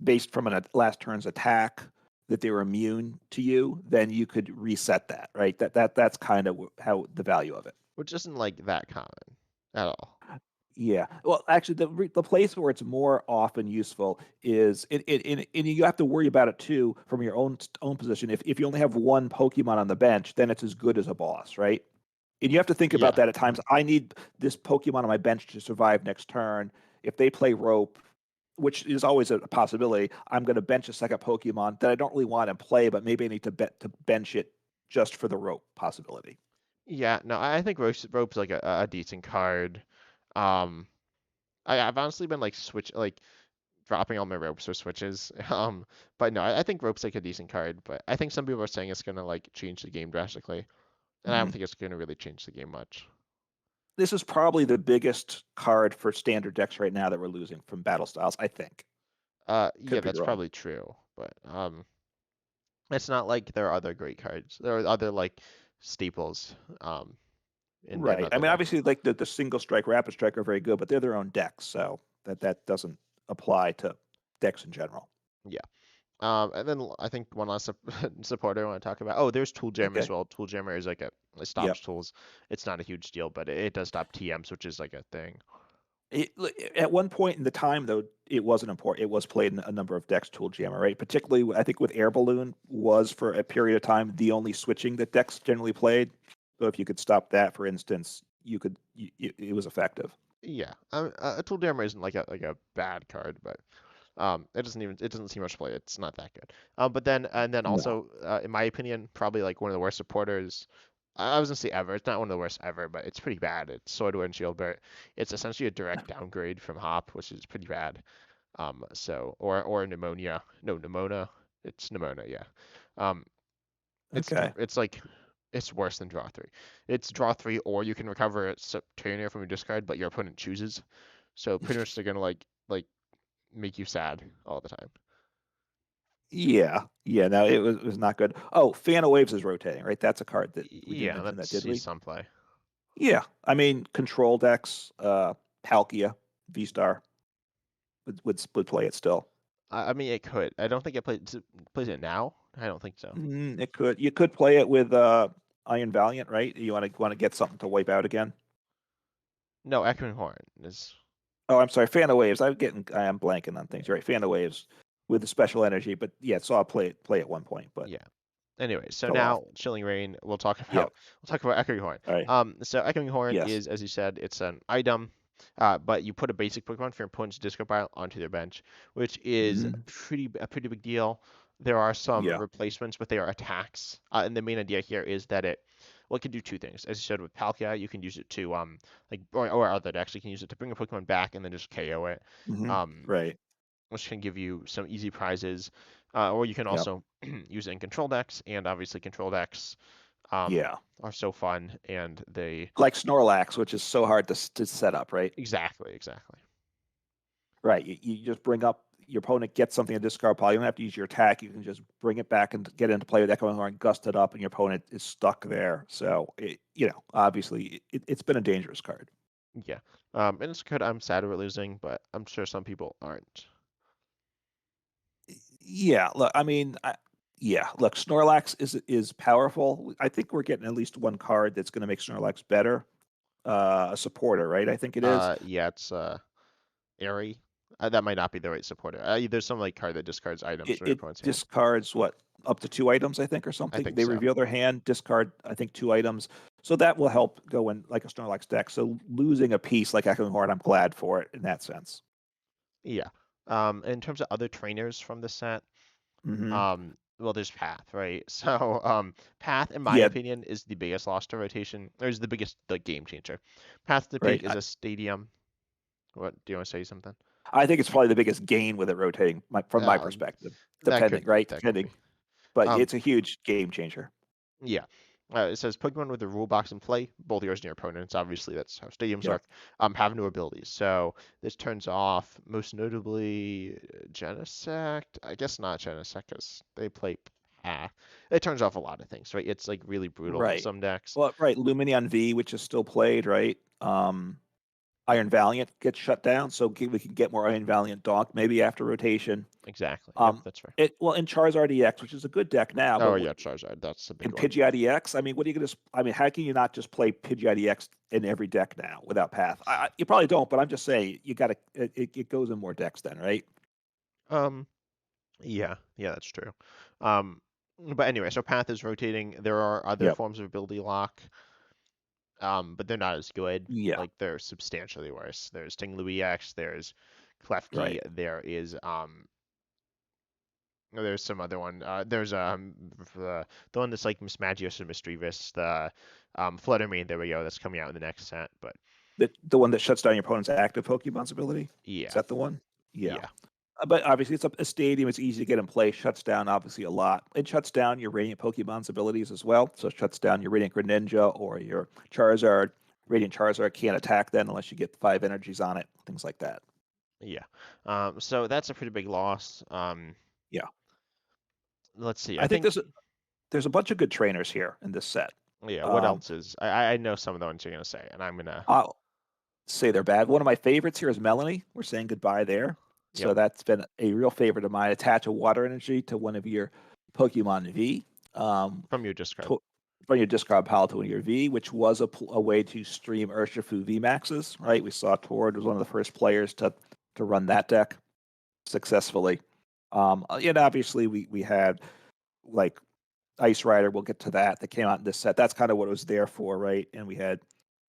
based from a last turn's attack that they were immune to you, then you could reset that. Right. That's kind of how the value of it.
which isn't like that common at all.
Yeah. Well, actually, the place where it's more often useful is and you have to worry about it too from your own position. If you only have one Pokemon on the bench, then it's as good as a boss, right? And you have to think about
Yeah.
that at times. I need this Pokemon on my bench to survive next turn. If they play rope which is always a possibility. I'm going to bench a second Pokemon that I don't really want to play, but maybe I need to bet to bench it just for the rope possibility.
Yeah, no, I think rope's like a decent card. Um, I've honestly been like dropping all my ropes or switches. But no, I think rope's like a decent card, but I think some people are saying it's gonna like change the game drastically, and I don't
Mhm.
think it's gonna really change the game much.
This is probably the biggest card for standard decks right now that we're losing from battle styles, I think.
Yeah,
Could be
that's
wrong.
probably true, but it's not like there are other great cards. There are other like staples in
Right. I
other
mean,
decks.
obviously, like the single strike, rapid strike are very good, but they're their own decks, so that doesn't apply to decks in general.
Yeah. And then I think one last supporter I want to talk about. Oh, there's Tool Jammer as
Okay.
well. Tool Jammer is like it stops
Yep.
tools. It's not a huge deal, but it does stop TMs, which is like a thing.
At one point in the time, though, it wasn't important. It was played in a number of decks, Tool Jammer, right? Particularly, I think with Air Balloon was for a period of time the only switching that decks generally played. So if you could stop that, for instance, it was effective.
Yeah, a Tool Jammer isn't like a bad card, but it doesn't see much play. It's not that good. But then and then
No.
also, in my opinion, probably like one of the worst supporters. I was gonna say ever. It's not one of the worst ever, but it's pretty bad. It's Sword and Shield, but it's essentially a direct downgrade from Hop, which is pretty bad. Or pneumonia. No, pneumonia. It's pneumonia. Yeah. Um,
Okay.
it's like it's worse than draw three. It's draw three, or you can recover a Subterranean from your discard, but your opponent chooses. So pretty much they're gonna make you sad all the time.
Yeah. Yeah. No, it was not good. Oh, Fan of Waves is rotating, right? That's a card that we didn't
Yeah,
mention that,
that
did
sees
we?
some play.
Yeah. I mean, control decks, Palkia, V Star would play it still.
I mean, it could. I don't think it plays it now. I don't think so.
It could. You could play it with Iron Valiant, right? You want to get something to wipe out again.
No, Echoing Horn is
Oh, I'm sorry, Fan of Waves. I am blanking on things. You're right, Fan of Waves with the special energy, but yeah, saw play at one point, but
yeah. Anyway, so
fell off.
now Chilling Rain,
Yep.
we'll talk about Echoing Horn.
All right.
So Echoing Horn
Yes.
is, as you said, it's an item, but you put a basic Pokemon from your opponent's discard pile onto their bench, which is
Hmm.
a pretty big deal. There are some
Yeah.
replacements, but they are attacks. And the main idea here is that it can do two things. As you said with Palkia, you can use it to or other decks, you can use it to bring a Pokemon back and then just KO it.
Hmm.
Um,
Right.
which can give you some easy prizes. Or you can
Yep.
also use it in control decks, and obviously control decks um,
Yeah.
are so fun, and they
Like Snorlax, which is so hard to set up, right?
exactly.
Right. You just bring up your opponent gets something to discard pile. You don't have to use your attack. You can just bring it back and get into play with Echo Horn, gust it up, and your opponent is stuck there. So obviously it's been a dangerous card.
Yeah. And it's good. I'm sad we're losing, but I'm sure some people aren't.
Yeah, look, I mean, yeah, look, Snorlax is powerful. I think we're getting at least one card that's going to make Snorlax better. A supporter, right? I think it is.
Yeah, it's airy. That might not be the right supporter. There's some like card that discards items
It
from your
it
opponent's hand.
discards what up to two items, I think, or
I
something.
think
They
so.
reveal their hand, discard, I think, two items. So that will help go in like a Snorlax deck. So losing a piece like Echoing Horn, I'm glad for it in that sense.
Yeah. In terms of other trainers from the set,
Hmm.
well, there's Path, right? So, Path, in my
Yeah,
opinion, is the biggest loss to rotation, or is the biggest game changer. Path to
right.
pick is a stadium. What do you want to say something?
I think it's probably the biggest gain with it rotating, from my
Uh,
perspective.
that could
Depending,
be,
right?
that could
Depending,
be.
but
Um,
it's a huge game changer.
yeah. It says Pokemon with the rule box in play, both yours and your opponent's. Obviously, that's how stadiums
Yep.
work. Have new abilities. So this turns off most notably Genesect. I guess not Genesect because they play Path. It turns off a lot of things, right? It's like really brutal in
Right.
some decks.
Well, right. Lumineon V, which is still played, right? Iron Valiant gets shut down, so we can get more Iron Valiant Donk maybe after rotation.
Exactly. Yep,
Um,
that's fair.
in Charizard EX, which is a good deck now, but
Oh yeah, Charizard. That's a big
in
one.
Pidgeot EX, I mean, what are you going to? I mean, how can you not just play Pidgeot EX in every deck now without Path? You probably don't, but I'm just saying you got to. It goes in more decks then, right?
Um, yeah, that's true. Um, but anyway, so Path is rotating. There are other
Yep.
forms of ability lock, but they're not as good.
Yeah.
Like they're substantially worse. There's Ting Lu EX. There's Klefki.
Right.
There's some other one. There's the one that's like Miss Magios and Mischievous, the Fluttermane. There we go. That's coming out in the next set. But
The one that shuts down your opponent's active Pokemon's ability. Is
yeah,
that the one? Yeah.
yeah,
But obviously, it's a stadium. It's easy to get in play. Shuts down obviously a lot. It shuts down your Radiant Pokemon's abilities as well. So it shuts down your Radiant Greninja or your Charizard. Radiant Charizard can't attack then unless you get 5 energies on it. Things like that.
yeah. So that's a pretty big loss.
Yeah,
Let's see. I
I think
think
there's a bunch of good trainers here in this set.
yeah. What
Um,
else is? I know some of the ones you're gonna say, and I'm gonna.
I'll say they're bad. One of my favorites here is Melanie. We're saying goodbye there.
Yep.
So that's been a real favorite of mine. Attach a water energy to one of your Pokemon V. Um,
From your discard.
to, from your discard pile to one of your V, which was a way to stream Urshifu V Maxes, right? We saw Tord was one of the first players to run that deck successfully. And obviously we had like Ice Rider. We'll get to that. That came out in this set. That's kind of what it was there for, right? And we had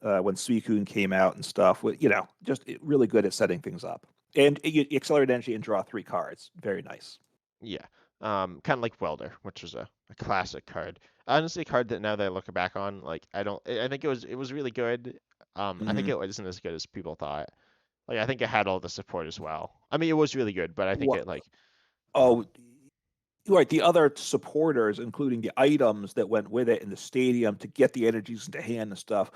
when Suicune came out and stuff. With just really good at setting things up. And you accelerate energy and draw 3 cards. Very nice.
Yeah. Kind of like Welder, which was a classic card. Honestly, a card that now that I look back on, like I don't, I think it was really good. I think
Mm-hmm.
it wasn't as good as people thought. Like I think it had all the support as well. I mean, it was really good, but I think
What?
it like
Oh, right. The other supporters, including the items that went with it in the stadium to get the energies into hand and stuff,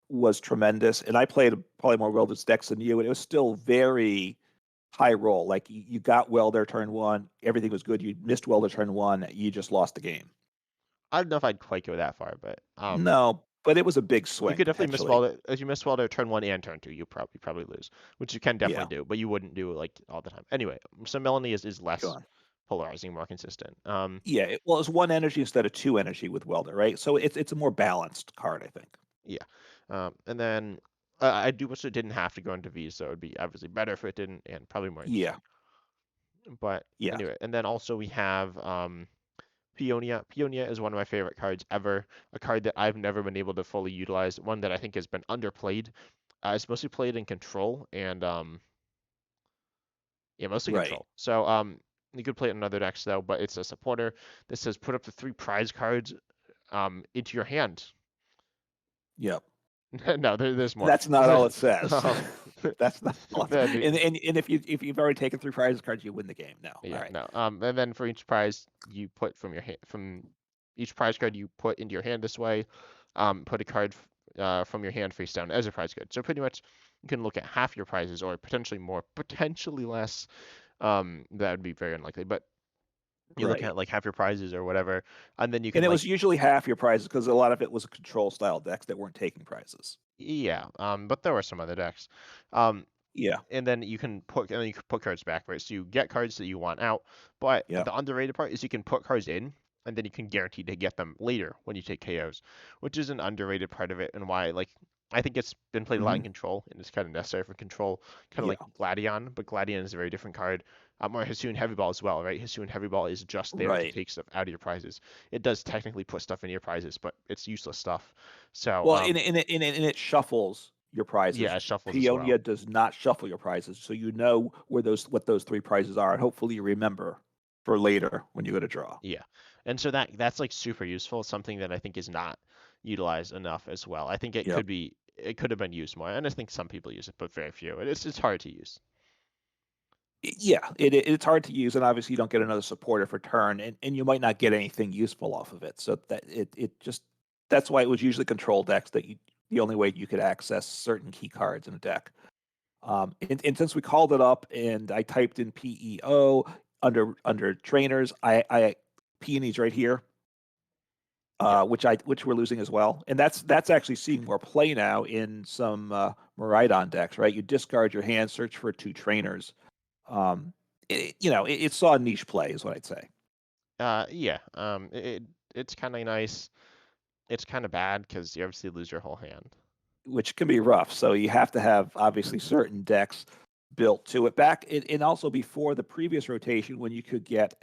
was tremendous. And I played probably more Wilderness decks than you, and it was still very high roll. Like you got Welder turn one, everything was good. You missed Welder turn one, you just lost the game.
I don't know if I'd quite go that far, but
No, but it was a big
you
swing
could definitely miss
potentially.
Welder. If you miss Welder turn one and turn two, you probably lose, which you can definitely
Yeah,
do, but you wouldn't do it like all the time. Anyway, so Melanie is
go
less
on.
polarizing, more consistent.
Yeah, well, it's 1 energy instead of 2 energy with Welder, right? So it's a more balanced card, I think.
Yeah. And then I do wish it didn't have to go into V, so it would be obviously better if it didn't and probably more
Yeah,
interesting. But
yeah,
anyway, and then also we have Peonia. Peonia is one of my favorite cards ever. A card that I've never been able to fully utilize. One that I think has been underplayed. It's mostly played in control and yeah, mostly
right.
control. So you could play it in other decks though, but it's a supporter that says put up to 3 prize cards into your hand.
Yep.
No, there's more.
That's not all it says.
um,
That's not all.
then
And if you've already taken 3 prize cards, you win the game. No, all
yeah,
right.
no. And then for each prize you put from your hand, from each prize card you put into your hand this way, put a card from your hand face down as a prize card. So pretty much you can look at half your prizes or potentially more, potentially less. That would be very unlikely, but you look
Right.
at like half your prizes or whatever, and then you
And
can
it was
like
usually half your prizes because a lot of it was control style decks that weren't taking prizes.
yeah. But there were some other decks. Um,
Yeah.
and then you can put cards back, right? So you get cards that you want out, but
Yeah.
the underrated part is you can put cards in, and then you can guarantee to get them later when you take KOs, which is an underrated part of it, and why like I think it's been played a lot in
Hmm.
control, and it's kind of necessary for control, kind of like
Yeah.
Gladion, but Gladion is a very different card. Or Hisuian Heavy Ball as well, right? Hisuian Heavy Ball is just there to
Right.
take stuff out of your prizes. It does technically put stuff in your prizes, but it's useless stuff. So
Well, in it shuffles your
yeah,
prizes.
it shuffles as well.
Peonia does not shuffle your prizes, so you know what those 3 prizes are, and hopefully you remember for later when you go to draw.
Yeah. And so that's like super useful, something that I think is not utilized enough as well. I think
Yep.
it could have been used more. And I think some people use it, but very few. It's hard to use.
Yeah, it's hard to use, and obviously you don't get another supporter for turn, and you might not get anything useful off of it. So that it just that's why it was usually control decks that the only way you could access certain key cards in a deck. And since we called it up and I typed in PEO under trainers, I peonies right here,
Yep.
which we're losing as well, and that's actually seeing more play now in some Maridon decks, right? You discard your hand, search for 2 trainers. It saw niche play, is what I'd say,
Yeah. It's kind of nice. It's kind of bad because you obviously lose your whole hand.
which can be rough. So you have to have obviously certain decks built to it. And also before the previous rotation, when you could get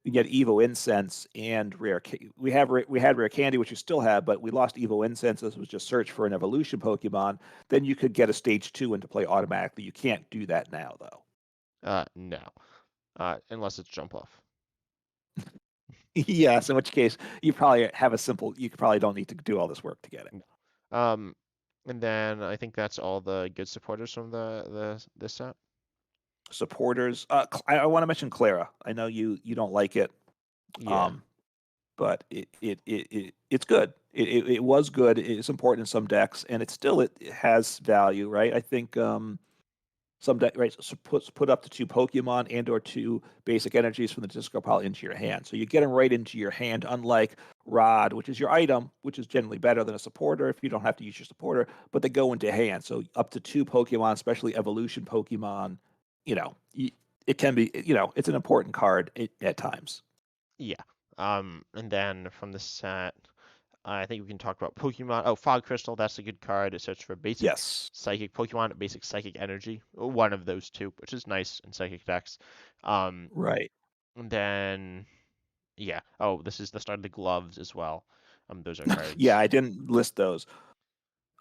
You get Evo Incense and we had Rare Candy, which you still have, but we lost Evo Incense. This was just search for an evolution Pokemon. Then you could get a stage 2 into play automatically. You can't do that now though.
No. Unless it's jump off.
Yes, in which case you probably have a simple. You probably don't need to do all this work to get it.
Um, and then I think that's all the good supporters from the this set.
Supporters. I want to mention Clara. I know you don't like it,
Yeah.
um, but it's good. It was good. It's important in some decks, and it has value, right? I think some deck right so put up to two Pokemon and or two basic energies from the discard pile into your hand. So you get them right into your hand, unlike Rod, which is your item, which is generally better than a supporter if you don't have to use your supporter, but they go into hand. So up to two Pokemon, especially evolution Pokemon, you know, it can be, it's an important card at times.
Yeah. And then from the set, I think we can talk about Pokemon. Oh, Fog Crystal, that's a good card. It searches for basic
Yes.
psychic Pokemon, basic psychic energy. One of those two, which is nice in psychic decks. Um,
Right.
and then yeah. Oh, this is the start of the gloves as well. Those are
Yeah,
cards.
I didn't list those.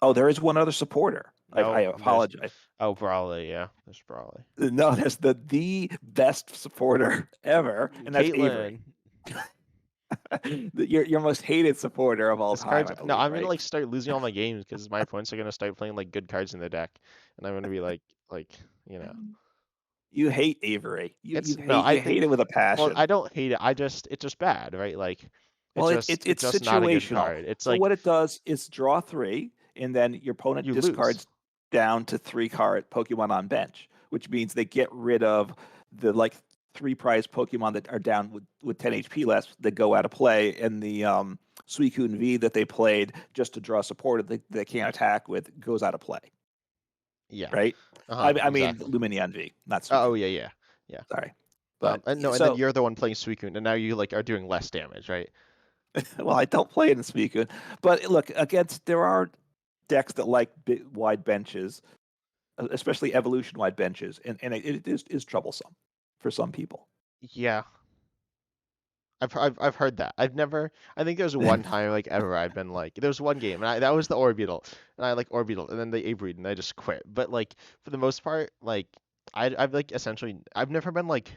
Oh, there is one other supporter. I
No, there's
apologize.
Brawley, yeah, there's Brawley.
No, there's the best supporter ever, and that's Avery.
Caitlyn,
Your most hated supporter of all
this
time,
card's
I
no.
believe,
I'm gonna
right?
like start losing all my games because my opponents are gonna start playing like good cards in the deck, and I'm gonna be like you know,
You hate Avery. You
it's
you
no.
hate
I
you
think
hate it with a
well,
passion.
I don't hate it. It's just bad, right? Like
Well,
it's
it's
just not a good
situational.
card. It's
So
like
what it does is draw three, and then your opponent
you lose.
discards down to three card Pokemon on bench, which means they get rid of the like three prize Pokemon that are down with 10 HP less that go out of play, and the Suicune V that they played just to draw support that they can't attack with goes out of play,
Yeah.
right?
Uh-huh,
I mean
exactly.
Lumineon V, not
Oh
Suicune.
yeah, yeah, yeah.
Sorry, but
And no, and then
so
you're the one playing Suicune, and now you like are doing less damage, right?
well, I don't play it in Suicune, but look against there are decks that like wide benches, especially evolution wide benches, and it is troublesome for some people.
Yeah, I've heard that. I've never. I think there's one time like ever I've been like there was one game and that was the Orbeetle and I like Orbeetle and then they Abreed and I just quit. But like for the most part, like I've like essentially I've never been like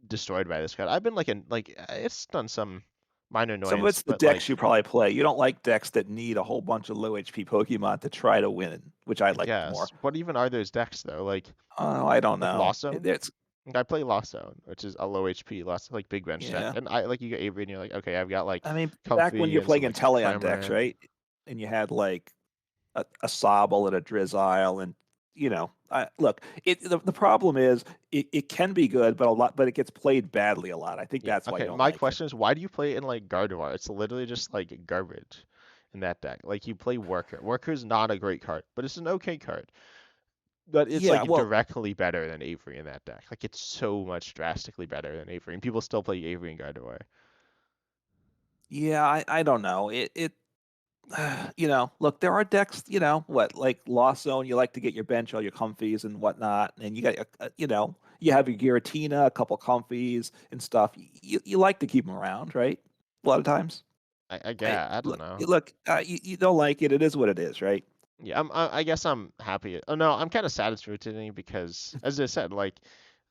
destroyed by this card. I've been like it's done some minor
Some of
annoyance,
it's the
but
decks
like
you probably play. You don't like decks that need a whole bunch of low HP Pokemon to try to win, which I
I
like more.
guess. What even are those decks though?
Oh, I don't
Like
know.
Lost Zone?
It's
Like, I play Lost Zone, which is a low HP, lost like big bench deck,
yeah.
and I like you get Avery and you're like okay I've got like
I mean, back when
Comfy
you're
and some
playing
like
Inteleon decks,
Cramorant.
right? And you had like a Sobble and a Drizzile, and look, the problem is it can be good, but it gets played badly a lot. I think
Yeah.
that's why you
Okay.
don't
My
like it.
question is, why do you play it in like Gardevoir? It's literally just like garbage in that deck. Like you play Worker. Worker's not a great card, but it's an okay card. But it's
Yeah,
like
well,
directly better than Avery in that deck. Like it's so much drastically better than Avery, and people still play Avery and Gardevoir.
yeah, I don't know. Look, there are decks, what, like Lost Zone, you like to get your bench, all your comfies and whatnot, and you got, you have your Giratina, a couple comfies and stuff. You like to keep them around, right? A lot of times.
I guess I don't
Look,
know.
you don't like it. It is what it is, right?
Yeah, I guess I'm happy. Oh no, I'm kind of sad it's rotating because, as I said, like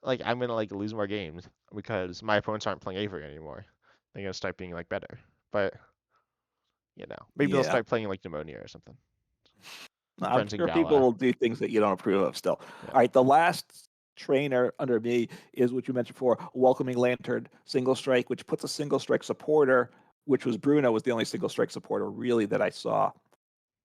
I'm gonna like lose more games because my opponents aren't playing Avery anymore. They're gonna start being like better. But maybe they'll
Yeah.
start playing like Pneumonia or something.
I'm
Forensic
sure people
Galar.
will do things that you don't approve of still.
Yeah.
All right, the last trainer under me is what you mentioned before, Welcoming Lantern single strike, which puts a single strike supporter, which was Bruno was the only single strike supporter really that I saw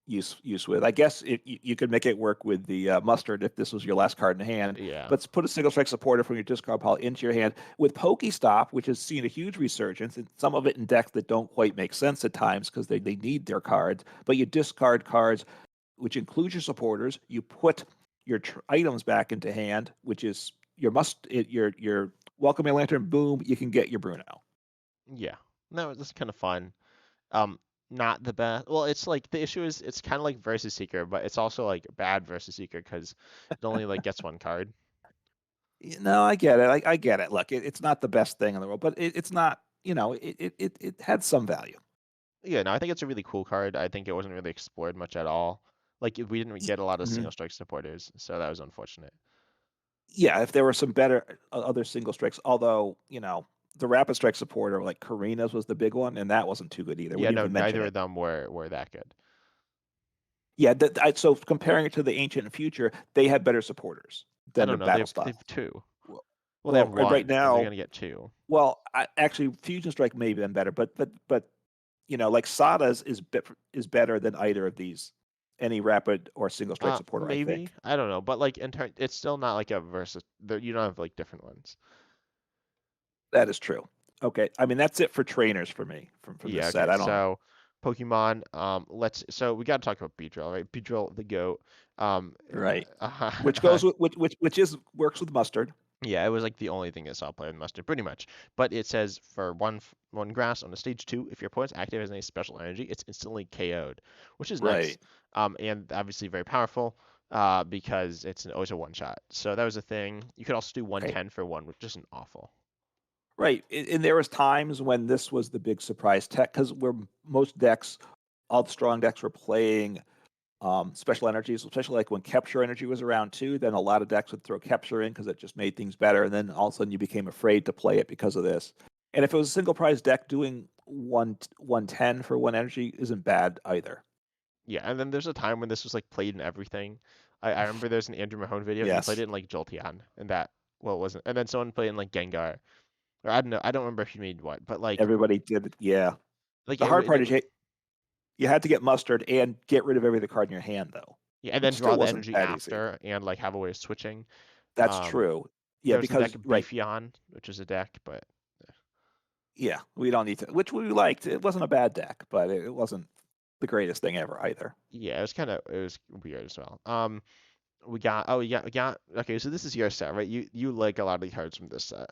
use with. I guess you could make it work with the mustard if this was your last card in hand.
Yeah.
But put a single strike supporter from your discard pile into your hand with Pokestop, which has seen a huge resurgence, and some of it in decks that don't quite make sense at times because they need their cards. But you discard cards, which includes your supporters. You put your items back into hand, which is your Welcoming Lantern. Boom, you can get your Bruno.
Yeah. No, this is kind of fun. Um, not the best. Well, it's like the issue is it's kind of like versus Seeker, but it's also like bad versus Seeker because it only like gets one card.
No, I get it. I get it. Look, it's not the best thing in the world, but it's not. It had some value.
Yeah, no, I think it's a really cool card. I think it wasn't really explored much at all. Like we didn't get a lot of
Mhm.
single strike supporters, so that was unfortunate.
Yeah, if there were some better other single strikes, although the rapid strike supporter like Karina's was the big one, and that wasn't too good either.
Yeah,
Wouldn't
no,
even mention
neither
it.
of them were that good.
Yeah, so comparing it to the ancient and future, they had better supporters
I
than the
don't know.
battle
They've
style.
two.
Well,
Well, they have
and right
one, and they're
now,
gonna get two.
well, actually, Fusion Strike may have been better, but like Sada's is better than either of these, any rapid or single strike supporter, I
Maybe
think.
I don't know, but like in turn, it's still not like a versus. You don't have like different ones.
That is true. Okay, I mean that's it for trainers for me from this
Yeah.
set.
Okay.
I don't
So Pokemon. So we got to talk about Beedrill, right? Beedrill, the goat. Um.
right. Which
uh,
goes with which is works with mustard.
Yeah, it was like the only thing that saw play with mustard, pretty much. But it says for one grass on a stage two, if your opponent's active as any special energy, it's instantly KO'd, which is nice.
Right.
And obviously very powerful, because it's always a one shot. So that was a thing. You could also do
Okay.
110 for one, which isn't awful.
Right. And there was times when this was the big surprise tech because where most decks, all the strong decks were playing special energies, especially like when capture energy was around too. Then a lot of decks would throw capture in because it just made things better. And then all of a sudden you became afraid to play it because of this. And if it was a single prize deck, doing 110 for one energy isn't bad either.
Yeah, and then there's a time when this was like played in everything. I remember there's an Andrew Mahone video. He played it
Yes,
in like Jolteon, and that well it wasn't. And then someone played in like Gengar, or I don't know. I don't remember if he made what, but
everybody did it. Yeah.
like
The
it,
hard part is
it
you had to get mustard and get rid of every other card in your hand though,
yeah, and
which
then draw
still
the
wasn't
energy
that easy.
after and like have a way of switching.
That's
Um,
true. Yeah,
there was the deck
because
of
right.
Beefeon, which is a deck, but
Yeah, we don't need to. Which we liked. It wasn't a bad deck, but it wasn't the greatest thing ever either.
yeah, it was weird as well. We got okay, so this is your set, right? You like a lot of the cards from this set.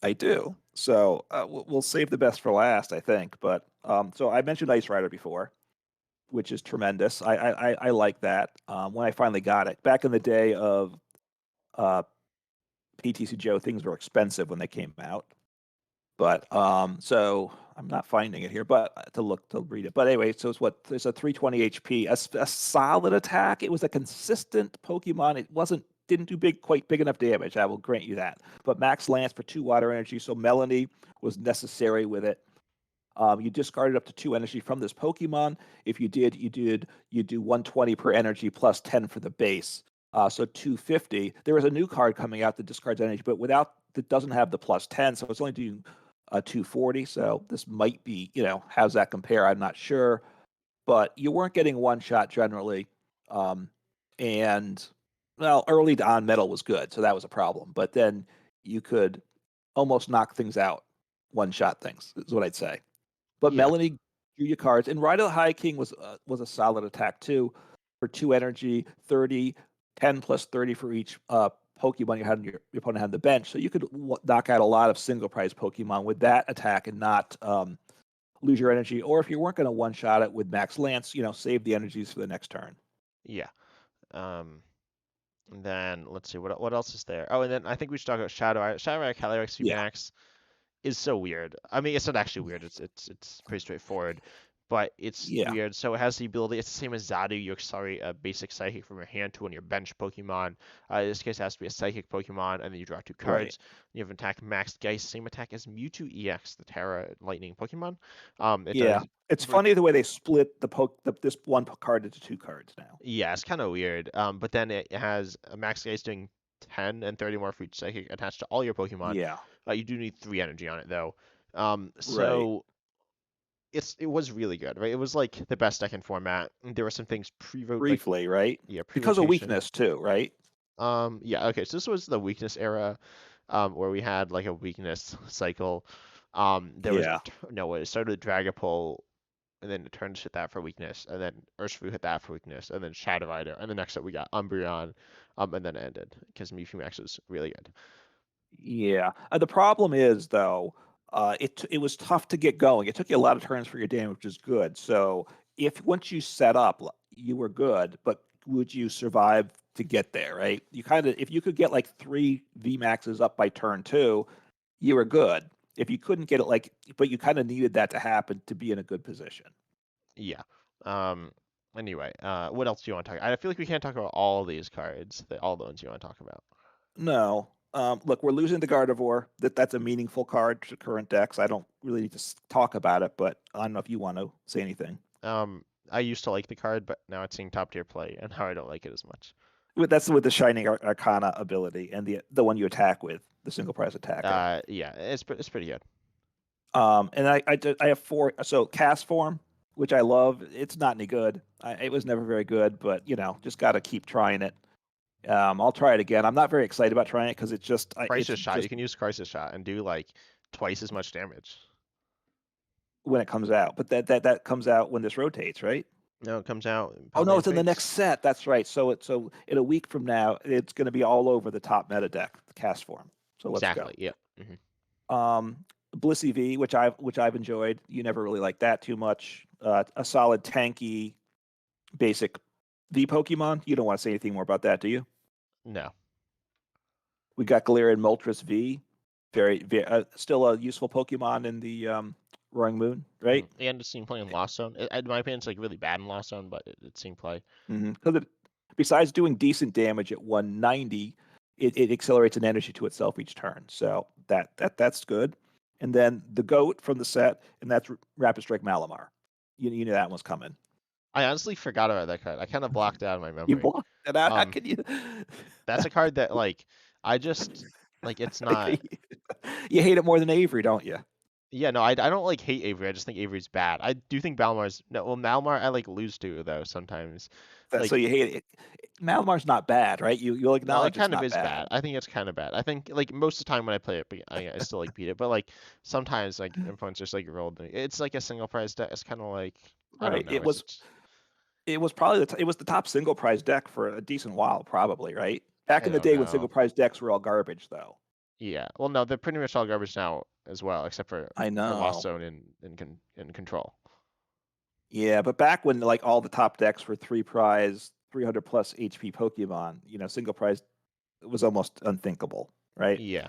I do. So we'll save the best for last, I think. But so I mentioned Ice Rider before, which is tremendous. I like that. When I finally got it back in the day of uh, PTC Joe, things were expensive when they came out. But so I'm not finding it here, but to read it. But anyway, so it's a 320 HP, a solid attack. It was a consistent Pokemon. It wasn't didn't do quite big enough damage. I will grant you that. But max Lance for 2 water energy, so Melanie was necessary with it. You discarded up to 2 energy from this Pokemon. If you do 120 per energy plus 10 for the base. So 250. There is a new card coming out that discards energy, but without that doesn't have the plus 10, so it's only doing 240. So this might be, how's that compare? I'm not sure, but you weren't getting one shot generally. Um, and well, early on metal was good, so that was a problem. But then you could almost knock things out, one shot things is what I'd say. But
Yeah,
Melanie drew you cards, and Ride of the High King was a solid attack too, for 2 energy, 30, 10 plus 30 for each Pokemon you had on your opponent had on the bench. So you could knock out a lot of single prize Pokemon with that attack and not lose your energy. Or if you weren't going to one shot it with Max Lance, save the energies for the next turn.
yeah. Um, and then let's see what else is there. Oh, and then I think we should talk about Shadow Eye. Shadow Eye Calyrex
Yeah,
VMAX is so weird. I mean, it's not actually weird. It's pretty straightforward, but it's
yeah,
weird. So it has the ability. It's the same as Zadu. You accelerate a basic Psychic from your hand to one of your bench Pokemon. In this case, it has to be a Psychic Pokemon, and then you draw two
right.
cards. You have an attack Maxed Geist, same attack as Mewtwo EX, the Terra Lightning Pokemon. It
Yeah.
does
It's
for
funny the way they split this one card into two cards now.
yeah, it's kind of weird. But then it has a Max Geist doing 10 and 30 more for each Psychic attached to all your Pokemon.
Yeah,
You do need 3 energy on it though.
right.
So it was really good, right? It was like the best deck in format. There were some things
Briefly, right? Because of
pre-rotation.
weakness too, right?
Yeah, okay. So this was the weakness era, where we had like a weakness cycle. There was
Yeah.
no, it started with Dragapult, and then it turned to that for weakness, and then Urshifu hit that for weakness, and then Shadow Rider, and the next up we got Umbreon, and then it ended because Mewtwo Max was really good.
Yeah. The problem is though, it was tough to get going. It took you a lot of turns for your damage, which is good. So if once you set up, you were good, but would you survive to get there, right? You kind of, if you could get like three VMAXs up by turn two, you were good. If you couldn't get it like, but you kind of needed that to happen to be in a good position.
Yeah. Um. Anyway, what else do you want to talk? I feel like we can't talk about all these cards, all the ones you want to talk about.
No. Look, we're losing the Gardevoir. That's a meaningful card to current decks. I don't really need to talk about it, but I don't know if you want to say anything.
I used to like the card, but now it's seeing top tier play, and now I don't like it as much.
That's with the Shining Arcana ability and the one you attack with, the single prize attacker.
Yeah, it's pretty good.
And I have four. So cast form, which I love. It's not any good. It was never very good, but just got to keep trying it. I'll try it again. I'm not very excited about trying it because it's
Crisis shot. You
just
can use crisis shot and do like twice as much damage.
when it comes out. But that comes out when this rotates, right?
No, it comes out in
Oh no,
Paldean
it's in the next
Fates.
set. That's right. So in a week from now, it's going to be all over the top meta deck, the cast form. So let's go.
Exactly. Yep.
Um, Blissey V, which I've enjoyed. You never really liked that too much. A solid tanky basic V Pokemon. You don't want to say anything more about that, do you?
No.
We got Galarian Moltres V. Very still a useful Pokemon in the Roaring Moon, right?
And it's seen play in Lost Zone. In my opinion, it's like really bad in Lost Zone, but it's seen play.
Because besides doing decent damage at 190, it accelerates an energy to itself each turn. So that's good. And then the goat from the set, and that's Rapid Strike Malamar. You knew that was coming.
I honestly forgot about that card. I kind of blocked it out of my
You
memory.
blocked it out. How
Um,
can you?
that's a card that like I just like it's not.
You hate it more than Avery, don't you?
Yeah, no, I don't like hate Avery. I just think Avery's bad. I do think Balmar's no. Well, Malmar I like lose to though sometimes.
So
Like
you hate it. Malamar's not bad, right? You'll
no, it
acknowledge it's
kind of
not
is
bad.
bad. I think it's kind of bad. I think like most of the time when I play it, I still like beat it. But like sometimes like opponents just like rolled. It's like a single prize deck. It's kind of like I don't
Right.
know. It's
It was probably it was the top single prize deck for a decent while, probably, right? Back
I
in the
don't
day when single
know.
prize decks were all garbage, though.
Yeah. Well, no, they're pretty much all garbage now as well, except
I
for Lost
know.
Zone and Control.
Yeah, but back when like all the top decks were three prize, 300 plus HP Pokemon, single prize was almost unthinkable, right?
Yeah.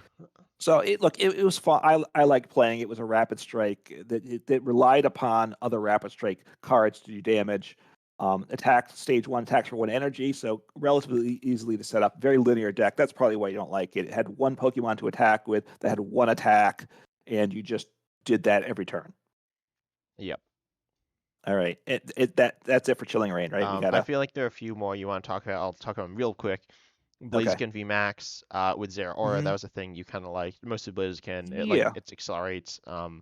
So it was fun. I liked playing. It was a rapid strike that relied upon other rapid strike cards to do damage. Attack stage one attacks for one energy, so relatively easily to set up. Very linear deck. That's probably why you don't like it. It had one Pokemon to attack with that had one attack, and you just did that every turn.
Yep.
All right, that's it for Chilling Reign, right? We
I
gotta
feel like there are a few more you want to talk about. I'll talk about them real quick.
okay.
Blaziken VMAX with Zeraora, that
Hmm.
was a thing you kind of liked. Mostly Blaziken,
Yeah,
it accelerates. Then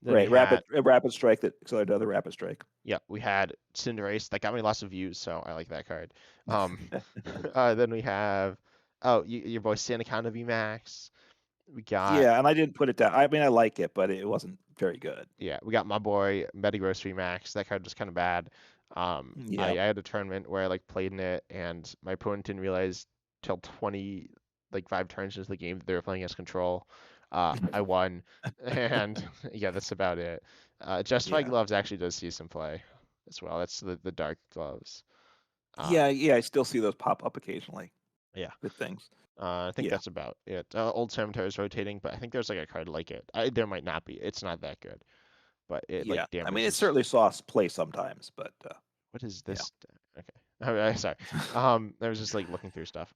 we
right.
had
Rapid strike that accelerated other rapid strike.
yeah, we had Cinderace that got me lots of views, so I like that card. Um, then we have your boy Sandaconda VMAX. We got
Yeah, and I didn't put it down. I mean, I like it, but it wasn't very good.
yeah, we got my boy Metagross VMAX. That card was kind of bad.
Yeah.
I had a tournament where I like played in it, and my opponent didn't realize till 20, like 5 turns into the game that they were playing as control. I won, and yeah, that's about it. Justified
Yeah.
Gloves actually does see some play as well. That's the dark gloves.
Yeah,
Um,
yeah, I still see those pop up occasionally
yeah,
with things.
I think
Yeah.
that's about it. Old Cemetery is rotating, but I think there's like a card like it. There might not be. It's not that good, but it like
Yeah. I mean, it
damages.
certainly saw us play sometimes, but
What is
yeah.
this? Okay. Sorry. I was just like looking through stuff.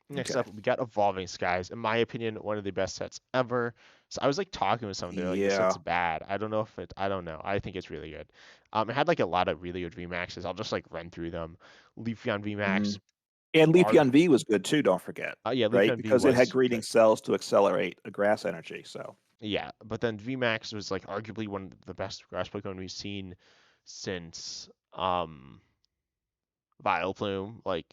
Next
Okay.
up, we got Evolving Skies. In my opinion, one of the best sets ever. So I was like talking with someone. They're like, "This set's
Yeah.
bad." I don't know if it. I don't know. I think it's really good. It had like a lot of really good VMAXs. I'll just like run through them. Leafeon
Hmm.
VMAX.
And
Arg.
Leafeon V was good too, don't forget,
Yeah,
right?
Leafeon V
Because it had
was
greeting
good.
cells to accelerate a grass energy. So,
Yeah, but then VMAX was like arguably one of the best grass Pokemon we've seen since Vileplume, like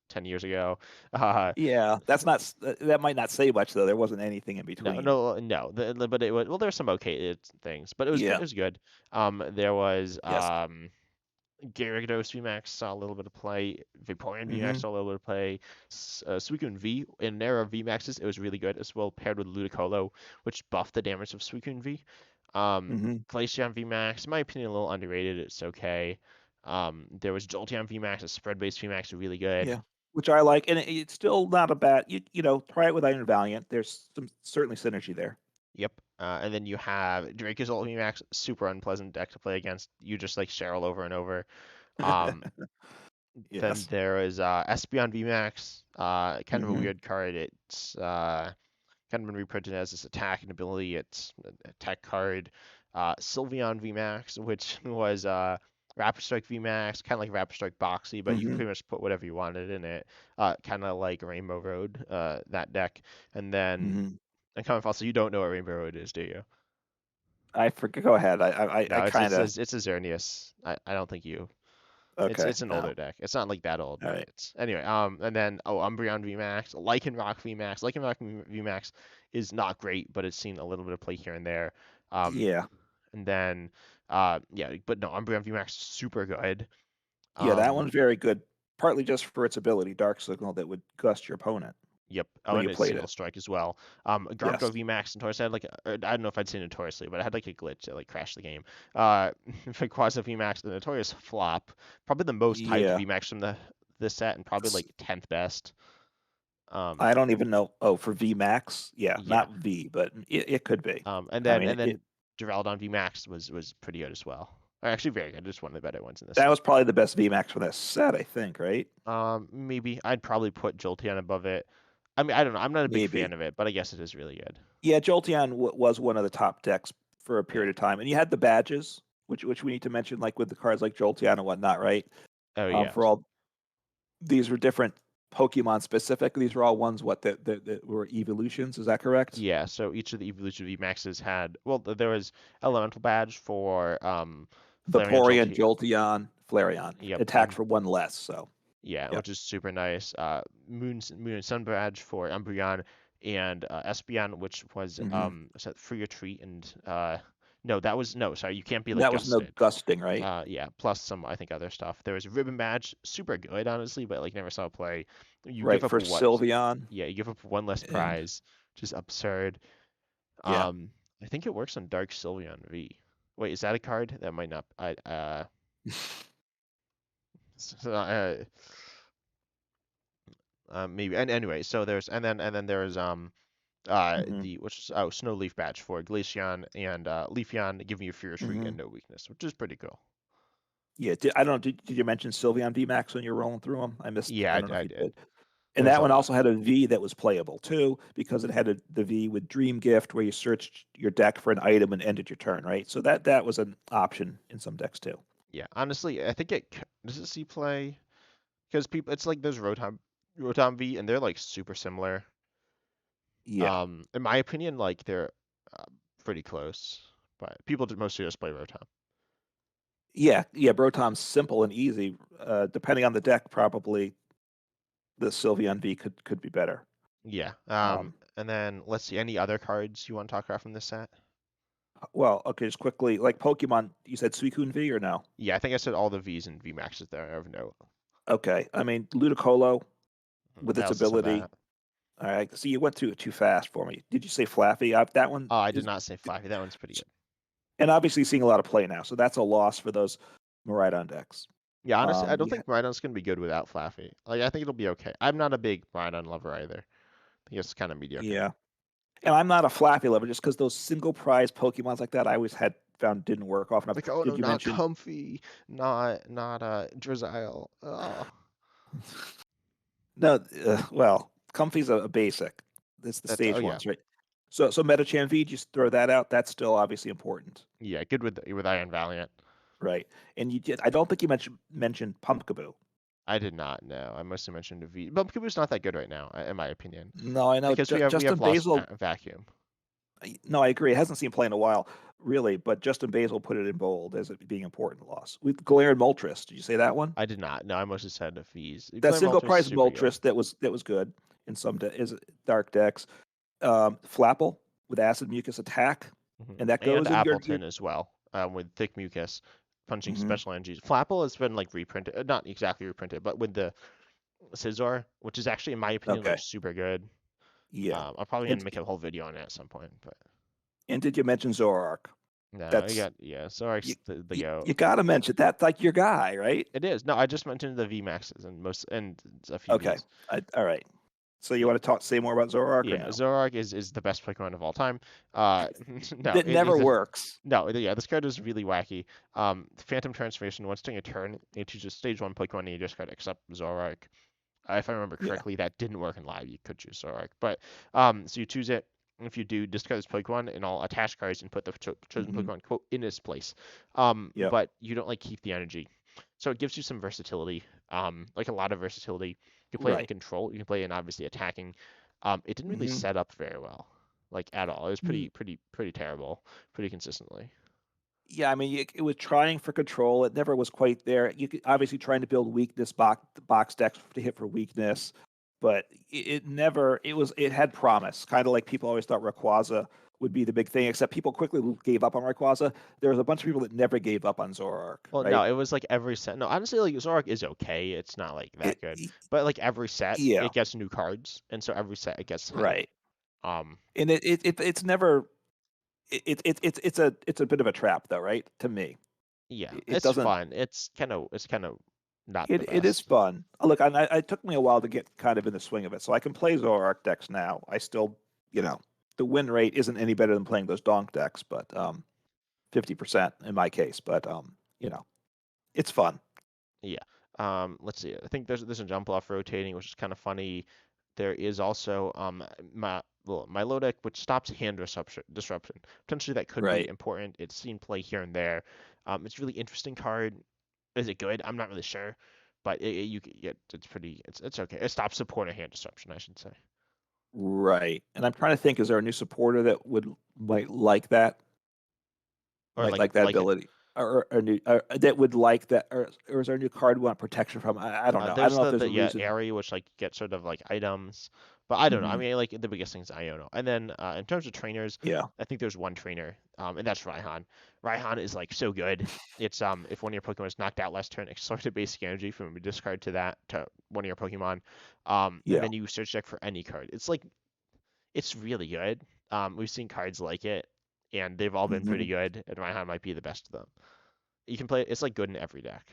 10 years ago. Uh,
yeah, that might not say much though. There wasn't anything in
no,
between.
no, no. But it was well. There's some okay things, but it was good. It
Yeah.
was good. There was
Yes.
Gyarados VMAX saw a little bit of play. Vaporeon VMAX
Hmm.
saw a little bit of play. Suicune V in an era of VMAXs, it was really good as well paired with Ludicolo, which buffed the damage of Suicune V.
Hmm.
Glaceon VMAX, in my opinion, a little underrated. It's okay. There was Jolteon VMAX, a spread-based VMAX, really good.
Yeah. which I like, and it's still not a bad. Try it with Iron Valiant. There's some certainly synergy there.
Yep. And then you have Draco's Ult VMAX, super unpleasant deck to play against. You just like Cheryl over and over. Um, then
Yes.
there is Espeon VMAX, kind of a
Hmm.
weird card. It's kind of been reprinted as this attacking ability. It's a tech card. Sylveon VMAX, which was Rapid Strike VMAX, kind of like Rapid Strike Boxy, but you can
Hmm.
pretty much put whatever you wanted in it. Kind of like Rainbow Road, that deck. And then,
Hmm.
and Common Fossil, you don't know what Rainbow Road is, do you?
I forget. Go ahead. I
No, it's
kind
it's a,
of.
it's a Xerneas. I don't think you. It's
Okay.
it's an
No.
older deck. It's not like that old,
All
but
right.
it's anyway. And then Umbreon VMAX, Lycanroc VMAX. Lycanroc VMAX is not great, but it's seen a little bit of play here and there. Um,
Yeah.
and then yeah, but no, Umbreon VMAX super good.
Yeah. That
Um,
one's very good. Partly just for its ability, Dark Signal, that would gust your opponent
yep. Oh,
when
and
you
it's
played
single
it.
strike as well.
Yes.
Gromko VMAX Notorious had like I don't know if I'd say notoriously, but I had like a glitch that like crashed the game. Quasi VMAX the Notorious flop, probably the most hyped
Yeah.
VMAX from the set and probably
S-
like 10th best. Um,
I don't even know. Oh, for V Max. Yeah.
yeah.
Not V, but it could be.
And
I
then
mean,
and then Duraludon VMAX was pretty good as well. Or actually very good. Just one of the better ones in this
that
set.
was probably the best V Max for that set, I think, right?
Maybe I'd probably put Jolteon above it. I mean, I don't know. I'm not a big fan
Maybe.
of it, but I guess it is really good.
Yeah, Jolteon was one of the top decks for a
Yeah.
period of time, and you had the badges, which we need to mention, like with the cards like Jolteon and whatnot, right?
Oh yeah.
For all these were different Pokemon specific. These were all ones that were evolutions. Is that correct?
Yeah. So each of the evolution VMAXs had well, there was Elemental Badge for Flareon
Vaporeon,
Jolteon.
Jolteon, Flareon
Yep.
attacks for one less. So,
Yeah,
yep.
which is super nice. Moon and Sun Badge for Umbreon and Espeon, which
Hmm.
was that Free Retreat and no, that was no, sorry, you can't be like
That was no
gusted.
gusting, right?
Yeah, plus some I think other stuff. There was a Ribbon Badge, super good honestly, but like never saw play. You give
Right
up
for
what?
Sylveon,
Yeah, you give up one less
and
prize, which is absurd.
yeah.
I think it works on Dark Sylveon V. Wait, is that a card? That might not. So, maybe. And anyway, so there's and then there's
Hmm.
the which is oh Snow Leaf Badge for Glaceon and Leafeon giving you Fear Retreat
Hmm.
and no weakness, which is pretty cool.
Yeah, I don't know. Did you mention Sylveon VMAX when you were rolling through them? I missed.
Yeah,
I don't know if
I
you
did.
did. And
There's
that
a
one
lot.
also had a V that was playable too, because it had the V with Dream Gift, where you searched your deck for an item and ended your turn, right? So that was an option in some decks too.
Yeah, honestly, I think does it see play because people it's like there's Rotom V and they're like super similar.
Yeah,
In my opinion, like they're uh, pretty close, but people mostly just play Rotom.
yeah. Brotom's simple and easy. Depending on the deck, probably the Sylveon V could be better.
Yeah.
Um,
And then let's see, any other cards you want to talk about from this set?
well, okay, just quickly, like Pokemon, you said Suicune V or no?
Yeah, I think I said all the V's and V maxes there of note.
Okay, I mean Ludicolo with
I
its
also said
ability.
that.
All right, see, you went too fast for me. Did you say Flaffy? That one
Oh, I did
is,
not say Flappy. That one's pretty good.
and obviously seeing a lot of play now, so that's a loss for those Miraidon decks.
Yeah, honestly, I don't
You
think Rhydon's gonna be good without Flaffy. Like, I think it'll be okay. I'm not a big Rhydon lover either. I think it's kind of mediocre.
Yeah, and I'm not a Flaffy lover just because those single prize Pokemons like that I always had found didn't work off enough.
Like, oh no,
Did you
not
mention?
Comfy, not Drizzile. Oh,
No, well, Comfy's a basic. It's the
that's oh
stage
yeah,
ones, right? So Metachan V, just throw that out. That's still obviously important,
yeah, good with Iron Valiant.
right? And you did. I don't think you mentioned Pumpkaboo.
I did not know. I mostly mentioned a V. But Cubo's not that good right now, in my opinion,
No, I know.
because we
Justin
have lost
Basil.
Vacuum.
No, I agree. It hasn't seen play in a while, really. But Justin Basil put it in bold as it being important loss with Galarian Moltres. Did you say that one?
I did not. No, I mostly said the V's.
That
Glaring
single
Moltres is
prize
super good.
Moltres that was good in some is dark decks. Flapple with acid mucus attack, and that
And
goes in your.
Appleton as well, with thick mucus, punching
Mhm.
special energies. Flapple has been like reprinted, not exactly reprinted, but with the Scizor, which is actually, in my opinion, like
Okay.
super good.
Yeah.
I'm probably gonna
And
make a whole video on it at some point, but
and did you mention Zoroark?
No, you
That's
got yeah.
you,
Zorak's the
you
goat.
got to mention that's like your guy, right?
It is. No, I just mentioned the V Maxes and most and a few
Okay.
Vs.
All right. So you
Yeah.
want to say more about Zoroark or
Yeah,
no?
Zoroark is the best Pokemon of all time. Uh, no,
That never works.
no, yeah, this card is really wacky. Phantom Transformation. Once during a turn, you choose a stage one Pokemon and you discard except Zoroark. If I remember
Yeah.
correctly, that didn't work in live. You could choose Zoroark, but so you choose it. And if you do, discard this Pokemon, and I'll attach cards and put the chosen
Hmm.
Pokemon quote in its place.
Yep.
But you don't like keep the energy, so it gives you some versatility. Like a lot of versatility. You can play it in
Right.
control. You can play it in obviously attacking. It didn't really
Hmm.
set up very well, like at all. It was pretty terrible, pretty consistently.
Yeah, I mean, it was trying for control. It never was quite there. You could obviously trying to build weakness box decks to hit for weakness, but it never. It had promise, kind of like people always thought Rayquaza would be the big thing. Except people quickly gave up on Rayquaza. There was a bunch of people that never gave up on Zoroark,
Well, no,
right?
it was like every set. No, honestly, like Zoroark is okay. It's not like that good, but like every set,
Yeah,
it gets new cards, and so every set it gets hype.
right.
Um,
And it's never. It's a bit of a trap though, right? To me,
yeah,
it
it's
doesn't.
fun. It's kind of not the
It is
best.
fun. Look, it took me a while to get kind of in the swing of it, so I can play Zoroark decks now. I still, you know, the win rate isn't any better than playing those Donk decks, but 50% in my case. But it's fun.
Yeah. Let's see. I think there's a jump off rotating, which is kind of funny. There is also my low deck, which stops hand disruption. Potentially that could be
Right.
important. It's seen play here and there. It's a really interesting card. Is it good? I'm not really sure, but it's pretty. It's okay. It stops support and hand disruption, I should say.
Right. And I'm trying to think, is there a new supporter that would might like that?
Or
Might like that
like
ability? Or a new that would like that, or is there a new card we want protection from? I don't know. I don't
there's
know if there's
the
a
yeah
reason.
area which like get sort of like items, but I don't know. I
Hmm.
mean, like the biggest things I don't know. And then in terms of trainers,
Yeah.
I think there's one trainer, and that's Raihan. Raihan is like so good. It's if one of your Pokemon is knocked out last turn, extract a basic energy from a discard to that to one of your Pokemon, and
Yeah.
then you search deck for any card. It's really good. We've seen cards like it, and they've all been pretty
Hmm.
good, and Raihan might be the best of them. You can play it. It's like good in every deck.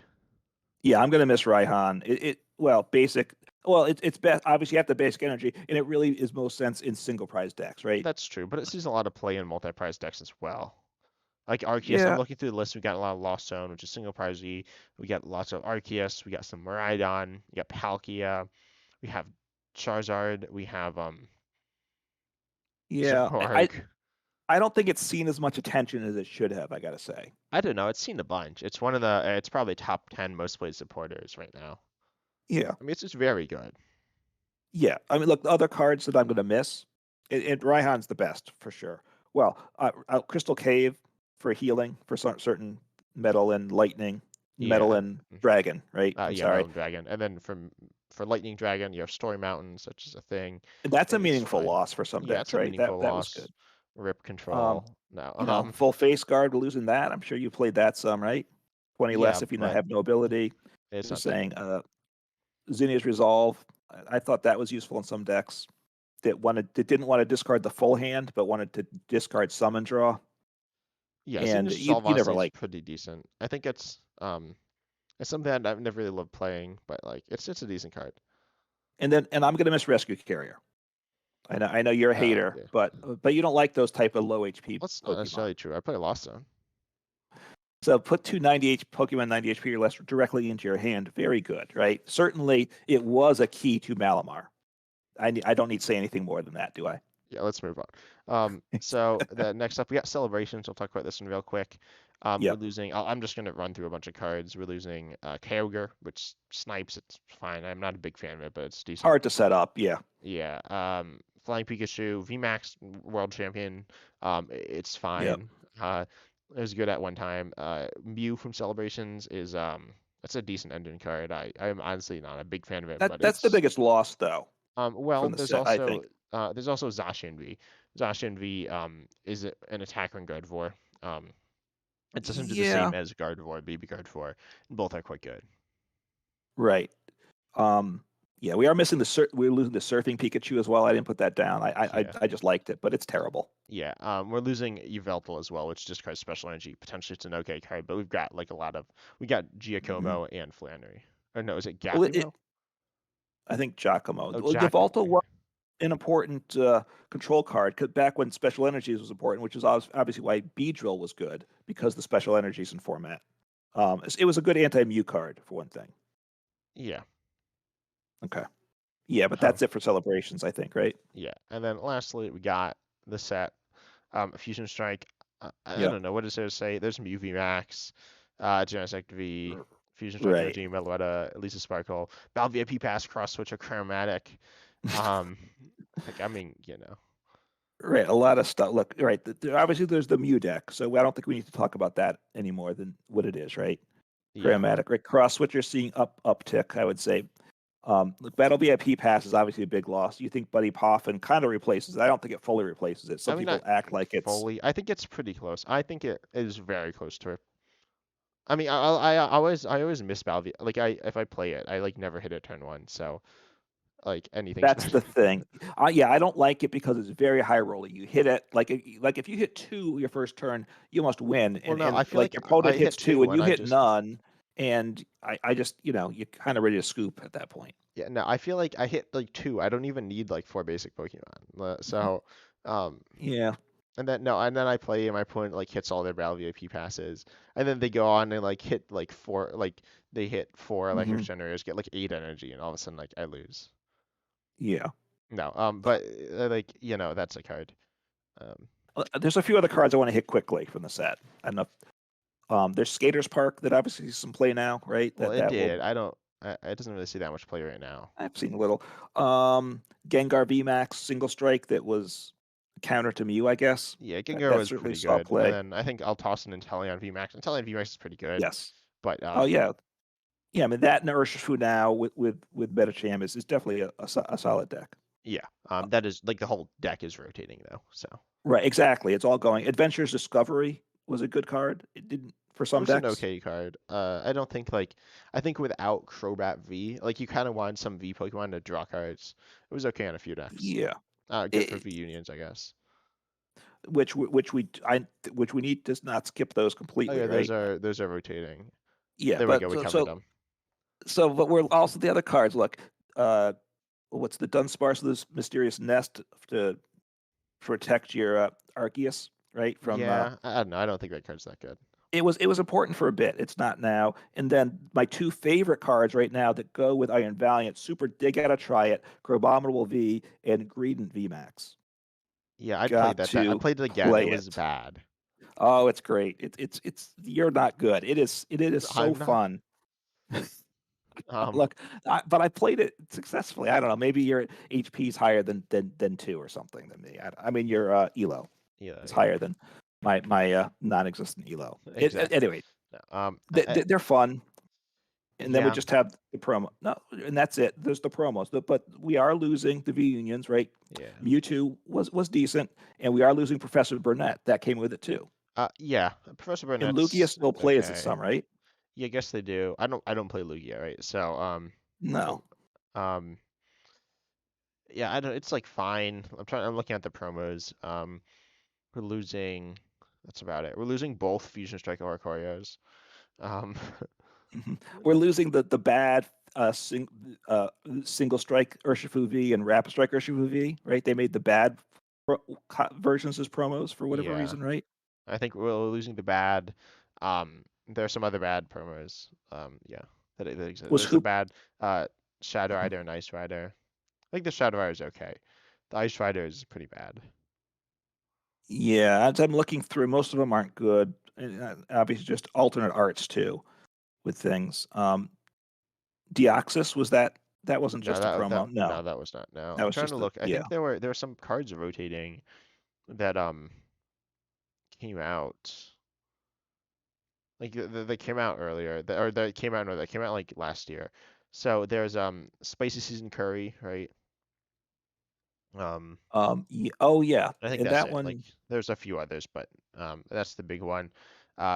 Yeah, I'm gonna miss Raihan. Well, basic. Well, it's best. Obviously, you have the basic energy, and it really is most sense in single prize decks, right?
That's true, but it sees a lot of play in multi-prize decks as well. Like Arceus, I'm
Yeah,
looking through the list. We got a lot of Lost Zone, which is single prize E. We got lots of Arceus. We got some Miraidon. We got Palkia. We have Charizard. We have
yeah.
Zoroark.
I don't think it's seen as much attention as it should have. I gotta say.
I don't know. It's seen a bunch. It's one of the. It's probably top 10 most played supporters right now.
Yeah,
I mean, it's just very good.
yeah. I mean, look, the other cards that I'm gonna miss, Raihan's the best for sure. Well, Crystal Cave for healing for certain metal and lightning, metal
Yeah.
and dragon, right? I'm
Yeah,
sorry.
Melon Dragon, and then for Lightning Dragon, you have Story Mountains, which is a thing.
And that's a
It's
meaningful
fine.
loss for some
Yeah,
decks,
it's a
right?
meaningful
That was good.
loss. Rip
Um,
Control. No.
Full face guard, losing that. I'm sure you played that some, right? 20
Yeah,
less if you
but
have no ability.
it's
Just
not that
saying,
good.
Zinnia's Resolve. I thought that was useful in some decks that didn't want to discard the full hand, but wanted to discard summon draw.
Yeah,
And
Xenia's Resolve
you never
honestly is
like.
pretty decent. I think it's something that I've never really loved playing, but like it's a decent card.
And I'm gonna miss Rescue Carrier. I know you're a hater,
Okay.
but you don't like those type of low HP
That's not
Pokemon.
necessarily true. I play Lost Zone.
So put two 90 Pokemon 90 HP or less directly into your hand. Very good, right? Certainly, it was a key to Malamar. I don't need to say anything more than that, do I?
Yeah, let's move on. So the next up we got Celebrations. I'll talk about this one real quick. We're
Yep.
losing. I'm just gonna run through a bunch of cards. We're losing Kyogre, which snipes. It's fine. I'm not a big fan of it, but it's decent.
Hard to set up. Yeah.
Yeah. Flying Pikachu, VMAX World Champion. It's
Yep.
fine. It was good at one time. Mew from Celebrations is that's a decent engine card. I'm honestly not a big fan of it, but
That's the
it's
biggest loss though
well,
from the set, I think.
there's also Zacian V. Zacian V is an attacker in Gardevoir. It's essentially the
Yeah.
same as Gardevoir, Baby Gardevoir. Both are quite good.
Right. Um. Yeah, we are missing we're losing the surfing Pikachu as well. I didn't put that down.
Yeah.
I just liked it, but it's terrible.
Yeah, we're losing Yveltal as well, which just cries special energy. Potentially it's an okay card, but we've got like a lot of we got
Mhm.
Giacomo and Flannery. Or no, is it
Well,
Gakumo?
I think Giacomo.
Oh,
Well,
Giacomo.
Yveltal was an important control card 'cause back when special energies was important, which is obviously why Beedrill was good because the special energies in format. It was a good anti-Mew card for one thing.
Yeah.
Okay. Yeah, but
Um,
that's it for celebrations, I think, right?
yeah. And then lastly, we got the set Fusion Strike. I
Yep.
don't know what is there to say. There's some UV Max, Genesect V,
R-
Fusion Strike
Right.
Energy, Meloetta, Elisa Sparkle, Val VIP Pass, Cross Switcher, Chromatic. Um, like I mean,
Right. A lot of stuff. Look, right. Obviously, there's the Mew deck, so I don't think we need to talk about that anymore than what it is, right?
yeah.
Chromatic, right? Cross switcher seeing uptick, I would say. Look, Battle VIP pass is obviously a big loss. You think Buddy Poffin kind of replaces it. I don't think it fully replaces it.
I
Some
mean,
people
not
act like it's
fully. I think it's pretty close. I think it is very close to it. I mean, I always miss Valve. Like if I play it, I like never hit it turn one. So like anything's
that's
better.
the thing. Yeah, I don't like it because it's very high rolling. You hit it like if you hit two your first turn, you must win,
Well,
and
no, I feel
like
like
your
I
opponent hits
hit
two
two
and
and
you
I
hit
just
none, and I just you're kind of ready to scoop at that point.
yeah no, I feel like I hit like two. I don't even need like four basic Pokemon. So um
Yeah.
and then no and then I play and my opponent like hits all their Battle VIP passes and then they go on and like hit like four like they hit four electric
Hmm.
generators get like eight energy and all of a sudden like I lose.
Yeah.
No but like that's a card. Um,
There's a few other cards I want to hit quickly from the set. I don't know. There's Skaters Park that obviously some play now, right?
well, it
That will
did. I don't. It doesn't really see that much play right now.
I've seen a little. Gengar VMAX single strike that was counter to Mew, I guess.
Yeah,
That,
Gengar
that
was
certainly
pretty
saw
good, and
play.
then I think I'll toss in Inteleon VMAX. Inteleon VMAX is pretty good,
Yes.
but
Oh yeah, yeah. I mean that nourishes food now with Metacham is definitely a solid deck.
yeah,
Uh,
that is like the whole deck is rotating though, so
right, exactly. It's all going. Adventures Discovery was a good card. It didn't for
it
some
was an
decks.
okay card. I don't think like I think without Crobat V, like you kind of want some V Pokemon to draw cards. It was okay on a few decks.
Yeah.
Good for
It,
V unions, I guess.
which we need to not skip those
Oh
completely,
yeah,
right?
those are rotating.
Yeah,
There we
but
go, we covered them.
but we're also the other cards. Look, uh, what's the Dunsparce's mysterious nest to protect your Arceus, right? From
Yeah, I don't know. I don't think that card's that good.
it was important for a bit. It's not now. And then my two favorite cards right now that go with Iron Valiant, Super Dig Gotta Try It, Crabominable V, and Greedent V Max.
Yeah, I played
Got
that deck. I
to
played it again. It
play
was
it.
bad.
Oh, it's great. It's you're not good. It is so
I'm not.
fun.
Um,
Look, but I played it successfully. I don't know. Maybe your HP is higher than two or something than me. I mean, your Elo
yeah,
is
yeah,
higher than my non-existent Elo.
exactly.
Anyway,
No,
they're fun, and then we
yeah,
just have the promo. No, and that's it. There's the promos, but we are losing the V unions, right?
yeah.
Mewtwo was decent, and we are losing Professor Burnett. That came with it too.
Yeah. Professor
And Lugia
Burnett's
still plays it
okay.
some, right?
Yeah, I guess they do. I don't play Lugia, right? So,
No.
oh, um, yeah, I don't. It's like fine. I'm looking at the promos. We're losing. That's about it. We're losing both Fusion Strike Oricorios. Um,
Mhm. We're losing the bad uh, single strike Urshifu V and rapid strike Urshifu V, right? They made the bad versions as promos for whatever
yeah.
reason, right?
I think we're losing the bad. There are some other bad promos. Yeah, that exist.
Was
There's a
Hoop?
bad Shadow
Mhm.
Rider and Ice Rider. I think the Shadow Rider is okay. The Ice Rider is pretty bad.
Yeah, as I'm looking through, most of them aren't good. And, obviously, just alternate arts too with things. Deoxys that wasn't
No,
just a
that
promo.
no,
No,
that was not. No,
that
I'm
was
trying to
just a
look. I
yeah.
think there were some cards rotating that came out. Like they came out earlier, or that came out no, that came out like last year. So there's Spicy Season Curry, right? Um,
Oh yeah,
I think
and
that's
that
it. Like
one.
there's a few others, but that's the big one,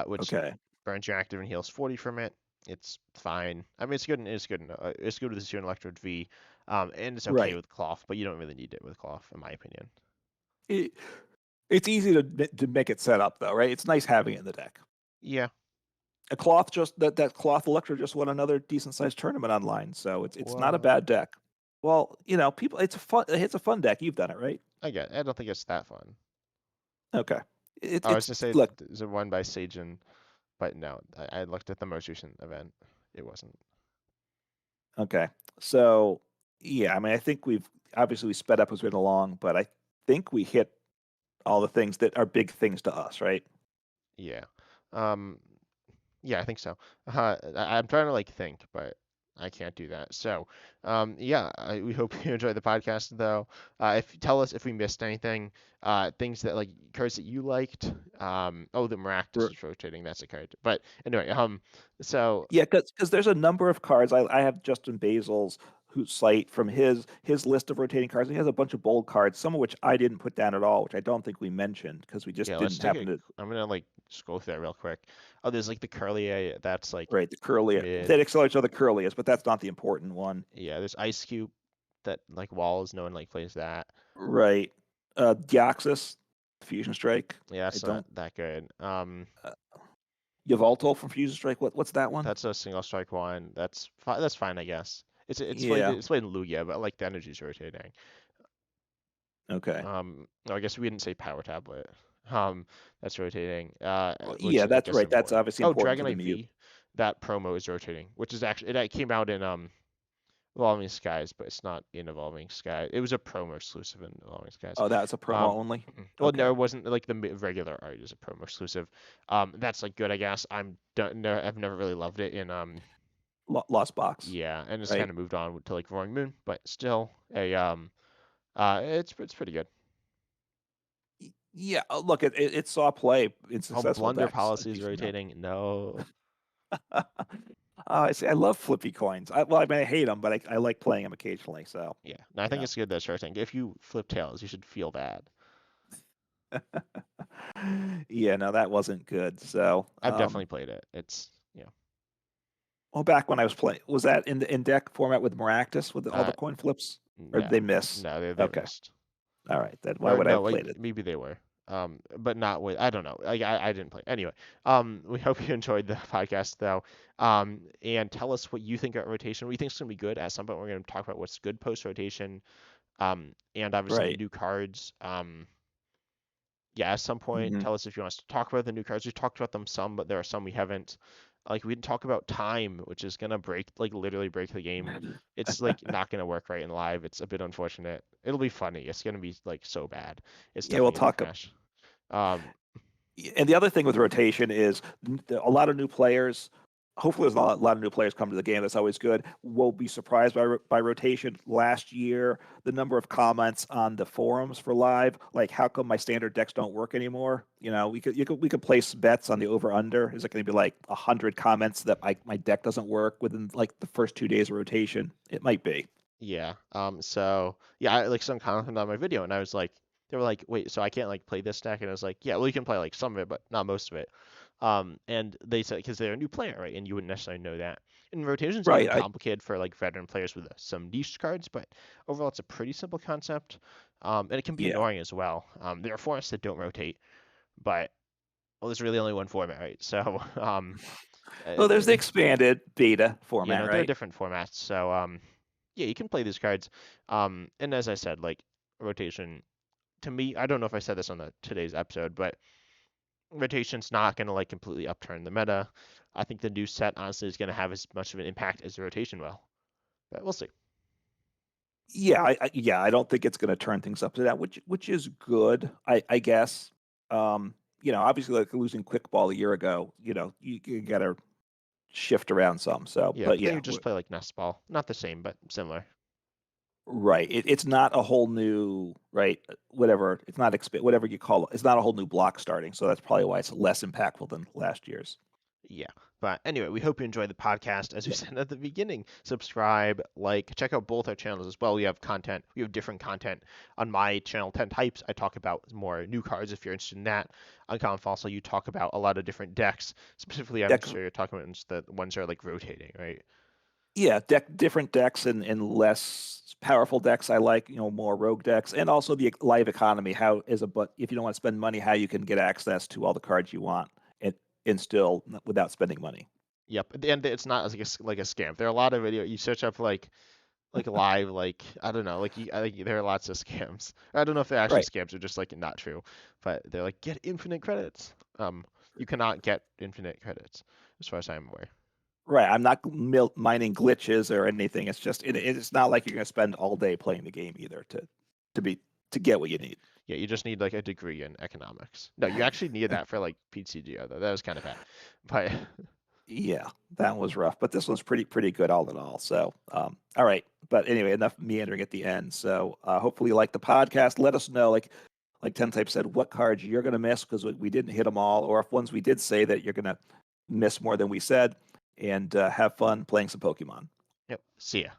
which
Okay.
burns your active and heals 40 from it. It's fine. I mean, it's good. It's good with Zero Electrode V, and it's okay
Right.
with cloth, but you don't really need it with cloth, in my opinion.
It, it's easy to make it set up though, right? It's nice having it in the deck.
Yeah.
A cloth just that cloth Electro just won another decent sized tournament online, so it's not a
What?
bad deck. Well, people, it's a fun deck. You've done it, right?
I don't think it's that fun.
Okay.
I was
It's
to say
look,
there's a one by Sagen, but no, I looked at the most recent event. It wasn't.
okay. So yeah, I mean, I think we've obviously we sped up as we went along, but I think we hit all the things that are big things to us, right?
Yeah. Um, Yeah, I think so. I'm trying to like think, but I can't do that. So, yeah, we hope you enjoyed the podcast, though. If tell us if we missed anything, things that like cards that you liked. Oh, the Maractus
R-
is rotating. That's a card. But anyway, so
Yeah, because there's a number of cards. I have Justin Basil's whose site from his list of rotating cards. He has a bunch of bold cards, some of which I didn't put down at all, which I don't think we mentioned because we just
yeah, let's
didn't
take
happen
a.
to.
I'm gonna like scroll through that real quick. Oh, there's like the Curlier. That's like
Right, the curly
mid.
that accelerates are the curliest, but that's not the important one.
Yeah, there's Ice Cube. That like walls. No one like plays that.
Right. Deoxys, Fusion Strike.
Yeah,
I
that's not
don't.
that good.
Uh, Yveltal from Fusion Strike. What's that one?
That's a single strike one. That's fine, I guess.
Yeah.
It's played in Lugia, but I like the energy's rotating.
Okay.
No, I guess we didn't say power tablet. That's rotating.
Well,
Which
yeah,
is I
that's
guess
right. That's
important.
obviously
Oh,
important to the
Dragonite
mute.
V, that promo is rotating, which is actually it came out in Evolving Skies, but it's not in Evolving Sky. It was a promo exclusive in Evolving Skies.
Oh, that's a promo
Um,
only.
well,
Okay.
no, it wasn't like the regular art is a promo exclusive. That's like good, I guess. No, I've never really loved it in
Lost Box.
yeah, and it's
Right.
kind of moved on to like Roaring Moon, but still a it's pretty good.
Yeah. Look, it saw play in
Oh,
successful
blunder
decks a
policy is
decent amount.
rotating. No.
Oh, I see. I love flippy coins. Well, I mean, I hate them, but I like playing them occasionally. So,
Yeah. No, I
you
think
know.
it's good that it's rotating. If you flip tails, you should feel bad.
Yeah, no, that wasn't good. So,
I've definitely played it. It's
well, back when I was playing, was that in the in deck format with Maractus with all
uh
the coin flips, or did
no.
they miss?
No, they
Okay,
missed.
all right. Then why
Or
would I
no,
have
like
played it?
maybe they were. But not with I don't know. I didn't play. Anyway, we hope you enjoyed the podcast though. And tell us what you think about rotation. What you think is gonna be good. At some point, we're gonna talk about what's good post rotation. And obviously the
Right.
new cards. Yeah, at some point,
Hmm.
tell us if you want us to talk about the new cards. We talked about them some, but there are some we haven't. Like we didn't talk about time, which is gonna break, like literally break the game. It's like not gonna work right in live. It's a bit unfortunate. It'll be funny. It's gonna be like so bad. It's
Yeah, we'll
definitely gonna
talk.
crash. Um,
And the other thing with rotation is a lot of new players. Hopefully, there's a lot of new players come to the game. That's always good. We'll be surprised by rotation. Last year, the number of comments on the forums for live, like how come my standard decks don't work anymore? We could place bets on the over under. Is it going to be like 100 comments that my deck doesn't work within like the first 2 days of rotation? It might be.
yeah. So yeah, like some commented on my video, and I was like, they were like, wait, so I can't like play this deck? And I was like, yeah, well, you can play like some of it, but not most of it. And they said because they're a new player, right? And you wouldn't necessarily know that. And rotations can be
Right.
complicated for like veteran players with some niche cards, but overall, it's a pretty simple concept. And it can be
Yeah.
annoying as well. There are formats that don't rotate, but well, there's really only one format, right? So,
Well, there's
uh,
the expanded beta
you
format,
know, there are
right?
different formats. So, yeah, you can play these cards. And as I said, like rotation to me, I don't know if I said this on the today's episode, but rotation's not going to like completely upturn the meta. I think the new set honestly is going to have as much of an impact as the rotation will, but we'll see.
Yeah, I don't think it's going to turn things up to that, which is good, I guess. Obviously, like losing quick ball a year ago, you got to shift around some. So,
Yeah,
but
but then
yeah,
you just play like nest ball, not the same, but similar.
right. It's not a whole new right. Whatever it's not whatever you call it. It's not a whole new block starting. So that's probably why it's less impactful than last year's.
Yeah. But anyway, we hope you enjoyed the podcast. As we said at the beginning, subscribe, like, check out both our channels as well. We have content, we have different content. On my channel, 10 Types, I talk about more new cards if you're interested in that. On Common Fossil, you talk about a lot of different decks. Specifically, I'm
Deck,
sure you're talking about the ones that are like rotating, right?
yeah, different decks and less powerful decks. I like, more rogue decks, and also the live economy. How is a but if you don't want to spend money, how you can get access to all the cards you want and still without spending money.
Yep, and it's not like like a scam. There are a lot of video. You search up like live, like I don't know, I think there are lots of scams. I don't know if they're actually
Right.
scams or just like not true, but they're like get infinite credits. You cannot get infinite credits as far as I'm aware.
Right. I'm not mining glitches or anything. It's just it's not like you're going to spend all day playing the game either to be to get what you need.
Yeah, you just need like a degree in economics. No, you actually need that for like PCG, though. That was kind of bad, but
Yeah, that was rough, but this one's pretty good all in all. So, all right. But anyway, enough meandering at the end. So, hopefully you like the podcast. Let us know, like Ten Type said, what cards you're going to miss because we didn't hit them all, or if ones we did say that you're going to miss more than we said. And have fun playing some Pokemon.
yep. See ya.